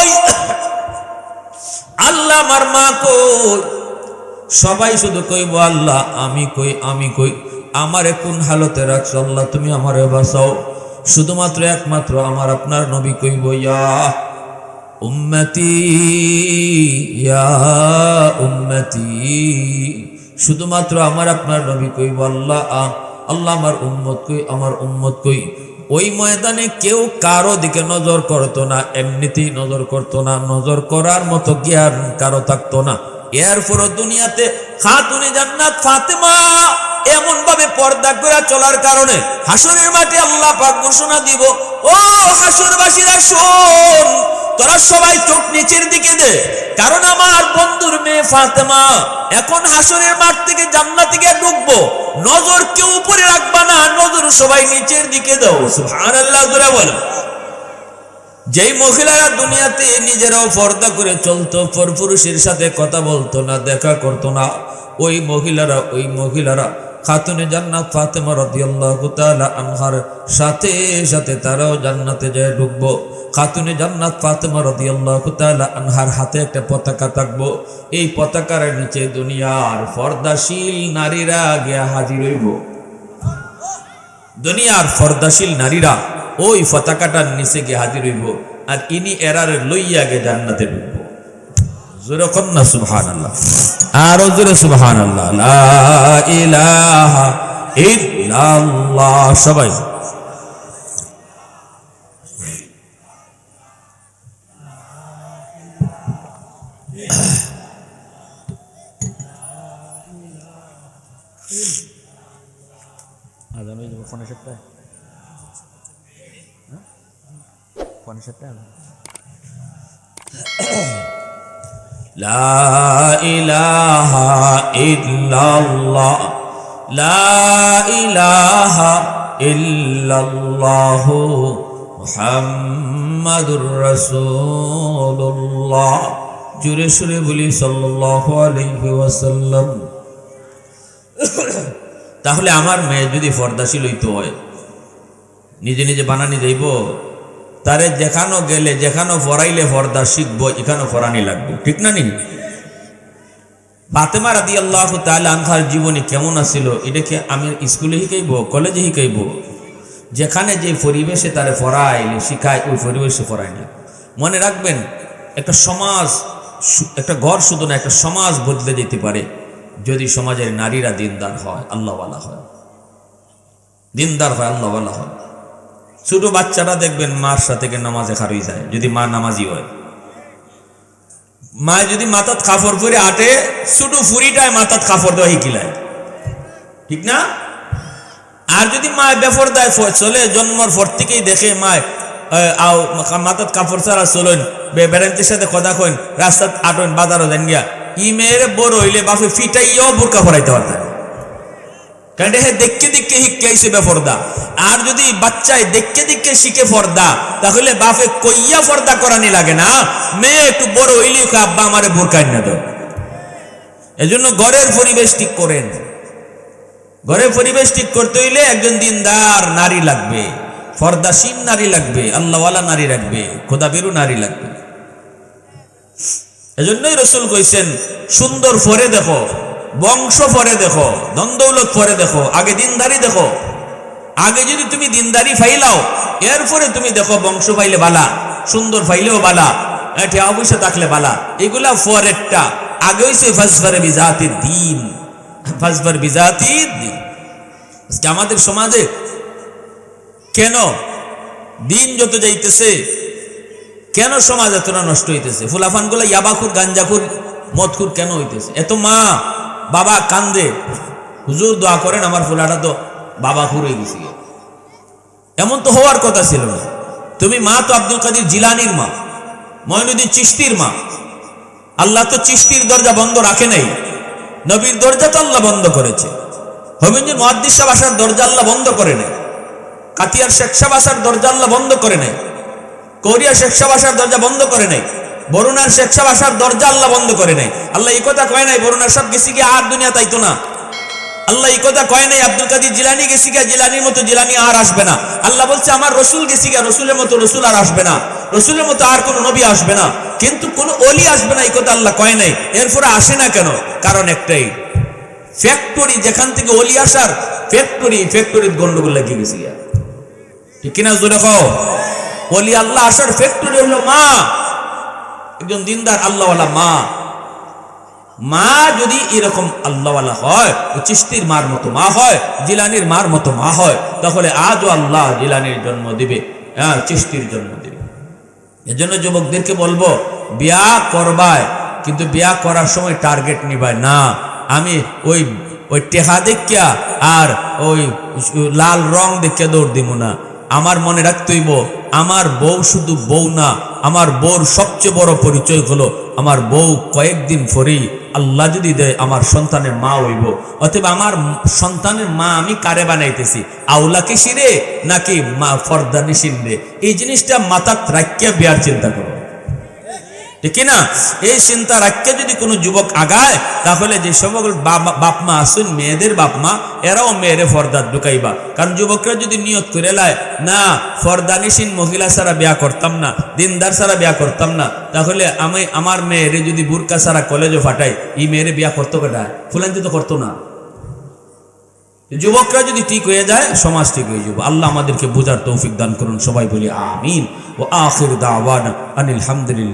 আল্লাহ আমার মা কই। সবাই শুধু কইব আল্লাহ আমি কই, আমি কই, আমারে কোন হালতে রাখছো আল্লাহ, তুমি আমারে বাঁচাও। শুধুমাত্র একমাত্র আমার আপনার নবী কইব ইয়া উম্মতি, ইয়া উম্মতি। শুধুমাত্র আমার আপনার নবী কইব আল্লাহ আল্লাহ আমার উম্মত কই, আমার উম্মত কই। ওই ময়দানে কেউ কারো দিকে নজর করতো না, এমনিতেই নজর করতো না, নজর করার মতো জ্ঞান কারো থাকতো না। এরপরও দুনিয়াতে খাতুনে জান্নাত ফাতেমা এমন ভাবে পর্দা করে চলার কারণে হাসরের মাঠে আল্লাহ পাক ঘোষণা দিব, ও হাসরবাসীরা শোন, তোরা সবাই চোখ নিচের দিকে দে, কারণ আমার বন্ধুর মেয়ে ফাতেমা এখন হাসরের মাঠ থেকে জান্নাতে গিয়ে ঢুকবো। নজর কেউ উপরে রাখবা না, নজর সবাই নিচের দিকে দাও। সুবহানাল্লাহ জোরে বলো। যেই মহিলারা দুনিয়াতে নিজেরাও পর্দা করে চলতো, পরপুরুষের সাথে কথা বলতো না, দেখা করতো না, ওই মহিলারা খাতুনে জান্নাত ফাতেমা রাদিয়াল্লাহু তাআলা আনহার সাথে সাথে তারাও জান্নাতে যায় ঢুকবো। খাতুনে জান্নাত ফাতেমা রাদিয়াল্লাহু তাআলা আনহার হাতে একটা পতাকা থাকবো, এই পতাকার নিচে দুনিয়ার পর্দাশীল নারীরা গিয়া হাজির হইব। দুনিয়ার পর্দাশীল নারীরা ওই পতাকাটার নিচে গিয়ে হাজির হইব, আর ইনি এরারে লইয়া গে জান্নাতে ঢুকবো। জোরে কন্না সুবহানাল্লাহ, আরো জোরে সুবহানাল্লাহ। লা ইলাহা ইল্লাল্লাহ। সবাই আজান হয়ে যাবে ফোনে সেটটা, ফোনে সেটটা। লা ইলাহা ইল্লাল্লাহ, লা ইলাহা ইল্লাল্লাহু মুহাম্মাদুর রাসূলুল্লাহ। জোরে সুরে বলি সাল্লাল্লাহু আলাইহি ওয়াসাল্লাম। তাহলে আমার মেয়ে যদি পর্দাশীল হইতে হয়, নিজে নিজে বানানি যাইব, তারে যেখানো গেলে যেখানো পড়াইলে পর্দা শিখবো, এখানে পড়ানি লাগবে, ঠিক না নি? ফাতেমা রাদিয়াল্লাহু তাআলা আনহার জীবনী কেমন আছিল এটাকে আমি স্কুলে শিখাইব, কলেজে শিখাইব, যেখানে যে পরিবেশে তারে পড়াইলে শিখায় ওই পরিবেশে পড়ায় না। মনে রাখবেন, একটা সমাজ, একটা ঘর শুধু না, একটা সমাজ বদলে যেতে পারে যদি সমাজের নারীরা দিনদার হয়, আল্লাহওয়ালা হয়, দিনদার হয়, আল্লাহওয়ালা হয়। ছোট বাচ্চারা দেখবেন মার সাথে নামাজে খারই যায়, যদি মা নামাজি হয়। মা যদি মাথাত কাপড় পরে আটে, ছোট ফুরিটায় মাথাত কাপড় দেওয়া শিখিলায়, ঠিক না? আর যদি মা বেপরদায় চলে, জন্মর পর থেকেই দেখে মায় মাথাত কাপড় ছাড়া চলেন, বেড়ান্তির সাথে কথা কইন, রাস্তাত আটেন, বাজারও দেন গিয়া, ই মেয়ের বড় হইলে বাপে ফিটাইয়াও বোরকা পরাইতে পারতেন, কারণ হে দেখে দেখে শিখাইছে বেপরদা। আর যদি বাচ্চায় দেখে দেখে শিখে পর্দা, তাহলে বাপে কইয়া পর্দা করানি লাগে না, মেয়ে একটু বড় হইলে আব্বা আমারে বোরকা না দাও। এজন্য ঘরের পরিবেশ ঠিক করেন। ঘরের পরিবেশ ঠিক করতে হইলে একজন দিনদার নারী লাগবে, পর্দাশীল নারী লাগবে, আল্লাহওয়ালা নারী লাগবে, খোদাবেরু নারী লাগবে। এজন্যই রাসূল কইছেন, সুন্দর পরে দেখো, বংশ পরে দেখো, ধন দৌলত পরে দেখো, আগে দিনদারি দেখো। আগে যদি তুমি দিনদারি ফাইলাও, এরপরে তুমি দেখো বংশ পাইলে বালা, সুন্দর ফাইলেও বালা, ঠেয়া পয়সা থাকলে বালা, এগুলা পরেরটা। আগে হইছে ফাজফার বিজাতি দ্বীন, ফাজফার বিজাতি দ্বীন। আমাদের সমাজে কেন দিন যত যাইতেছে, কেন সমাজ এতটা নষ্ট হইতেছে? ফুলাফান গুলা ইয়াবাকুর, গাঞ্জাকুর, মদকুর কেন হইতেছে? এত মা বাবা কান্দে, হুজুর দোয়া করেন আমার ফুলাটা তো বাবা খুর হয়ে গেছে। এমন তো হওয়ার কথা ছিল না। তুমি মা তো আব্দুল কাদের জিলানির মা, মঈনুদ্দিন চিশতির মা। আল্লাহ তো চিশতির দরজা বন্ধ রাখে নাই, নবীর দরজা তো আল্লাহ বন্ধ করেছে। হবিগঞ্জের মুহাদ্দিস সাহেব আসার দরজা আল্লাহ বন্ধ করে নাই, কাতিয়ার শেখ সাহেব আসার দরজা আল্লাহ বন্ধ করে নাই, কোরিয়া শেখ সাহেব আসার দরজা বন্ধ করে নাই। বরুণার শেখ সাহেব আসার দরজা আল্লাহ বন্ধ করে নাই। আল্লাহ এই কথা কয় নাই বরুণার সাহেব গেছি গিয়ে আর দুনিয়া তাইতো না। আল্লাহ এই কথা কয় নাই আব্দুল কাদের জিলানি গেছি গিয়া জিলানির মতো জিলানি আর আসবে না। আল্লাহ বলছে আমার রসুল গেছি গিয়া রসুলের মতো রসুল আর আসবে না, রসুলের মতো আর কোন নবী আসবে না, কিন্তু কোন অলি আসবে না এই কথা আল্লাহ কয় নাই। এরপরে আসে না কেন? কারণ একটাই, ফ্যাক্টরি যেখান থেকে অলি আসার ফ্যাক্টরির গন্ডগোল লাগিয়ে গেছি গিয়া, ঠিক কিনা জোরে কও? অলি আল্লাহ আসার ফ্যাক্টরি হলো মা, একজন দিনদার আল্লাহওয়ালা মা যদি এরকম আল্লাহওয়ালা হয়, চিশতির মার মতো মা হয়, জিলানির মার মতো মা হয়, তাহলে আজও আল্লাহ জিলানির জন্ম দিবে, চিশতির জন্ম দিবে। এজন্য যুবকদেরকে বলবো, বিয়া করবায় কিন্তু বিয়া করার সময় টার্গেট নিবাই না। আমি ওই টেহা দেখিয়া আর ওই লাল রং দেখিয়া দৌড় দিব না। আমার মনে রাখতেইব আমার বউ শুধু বউ না, আমার বউর সবচেয়ে বড় পরিচয় হলো আমার বউ কয়েকদিন পরেই আল্লাহ যদি দেয় আমার সন্তানের মা হইব। অতএব আমার সন্তানের মা আমি কারে বানাইতেছি, আউলা কিসিরে নাকি মা ফর্দা নিশিন রে? এই জিনিসটা মাথাত রাখিয়া বিয়ার চিন্তা করো, ঠিক না? এই চিন্তা রাখিয়া যদি কোনো যুবক আগায়, তাহলে যে সকল বাপ মা আসুন, মেয়েদের বাপ মা, এরাও মেয়েরে ফর্দার ঢুকাইবা। কারণ যুবকরা যদি নিয়ত করে লায় না ফর্দানিসীন মহিলা ছাড়া বিয়া করতাম না, দিনদার ছাড়া বিয়া করতাম না, তাহলে আমি আমার মেয়েরে যদি বুরকা ছাড়া কলেজে ফাটাই, এই মেয়েরে বিয়া করতো কেটা? ফুলান্তি তো করতো না। যুবকরা যদি ঠিক হয়ে যায়, সমাজ ঠিক হয়ে যাবে। আল্লাহ আমাদেরকে বুঝার তৌফিক দান করুন। সবাই বলি আমিন। ও আখির দাওয়ানা আনিল হামদুলিল্লাহ।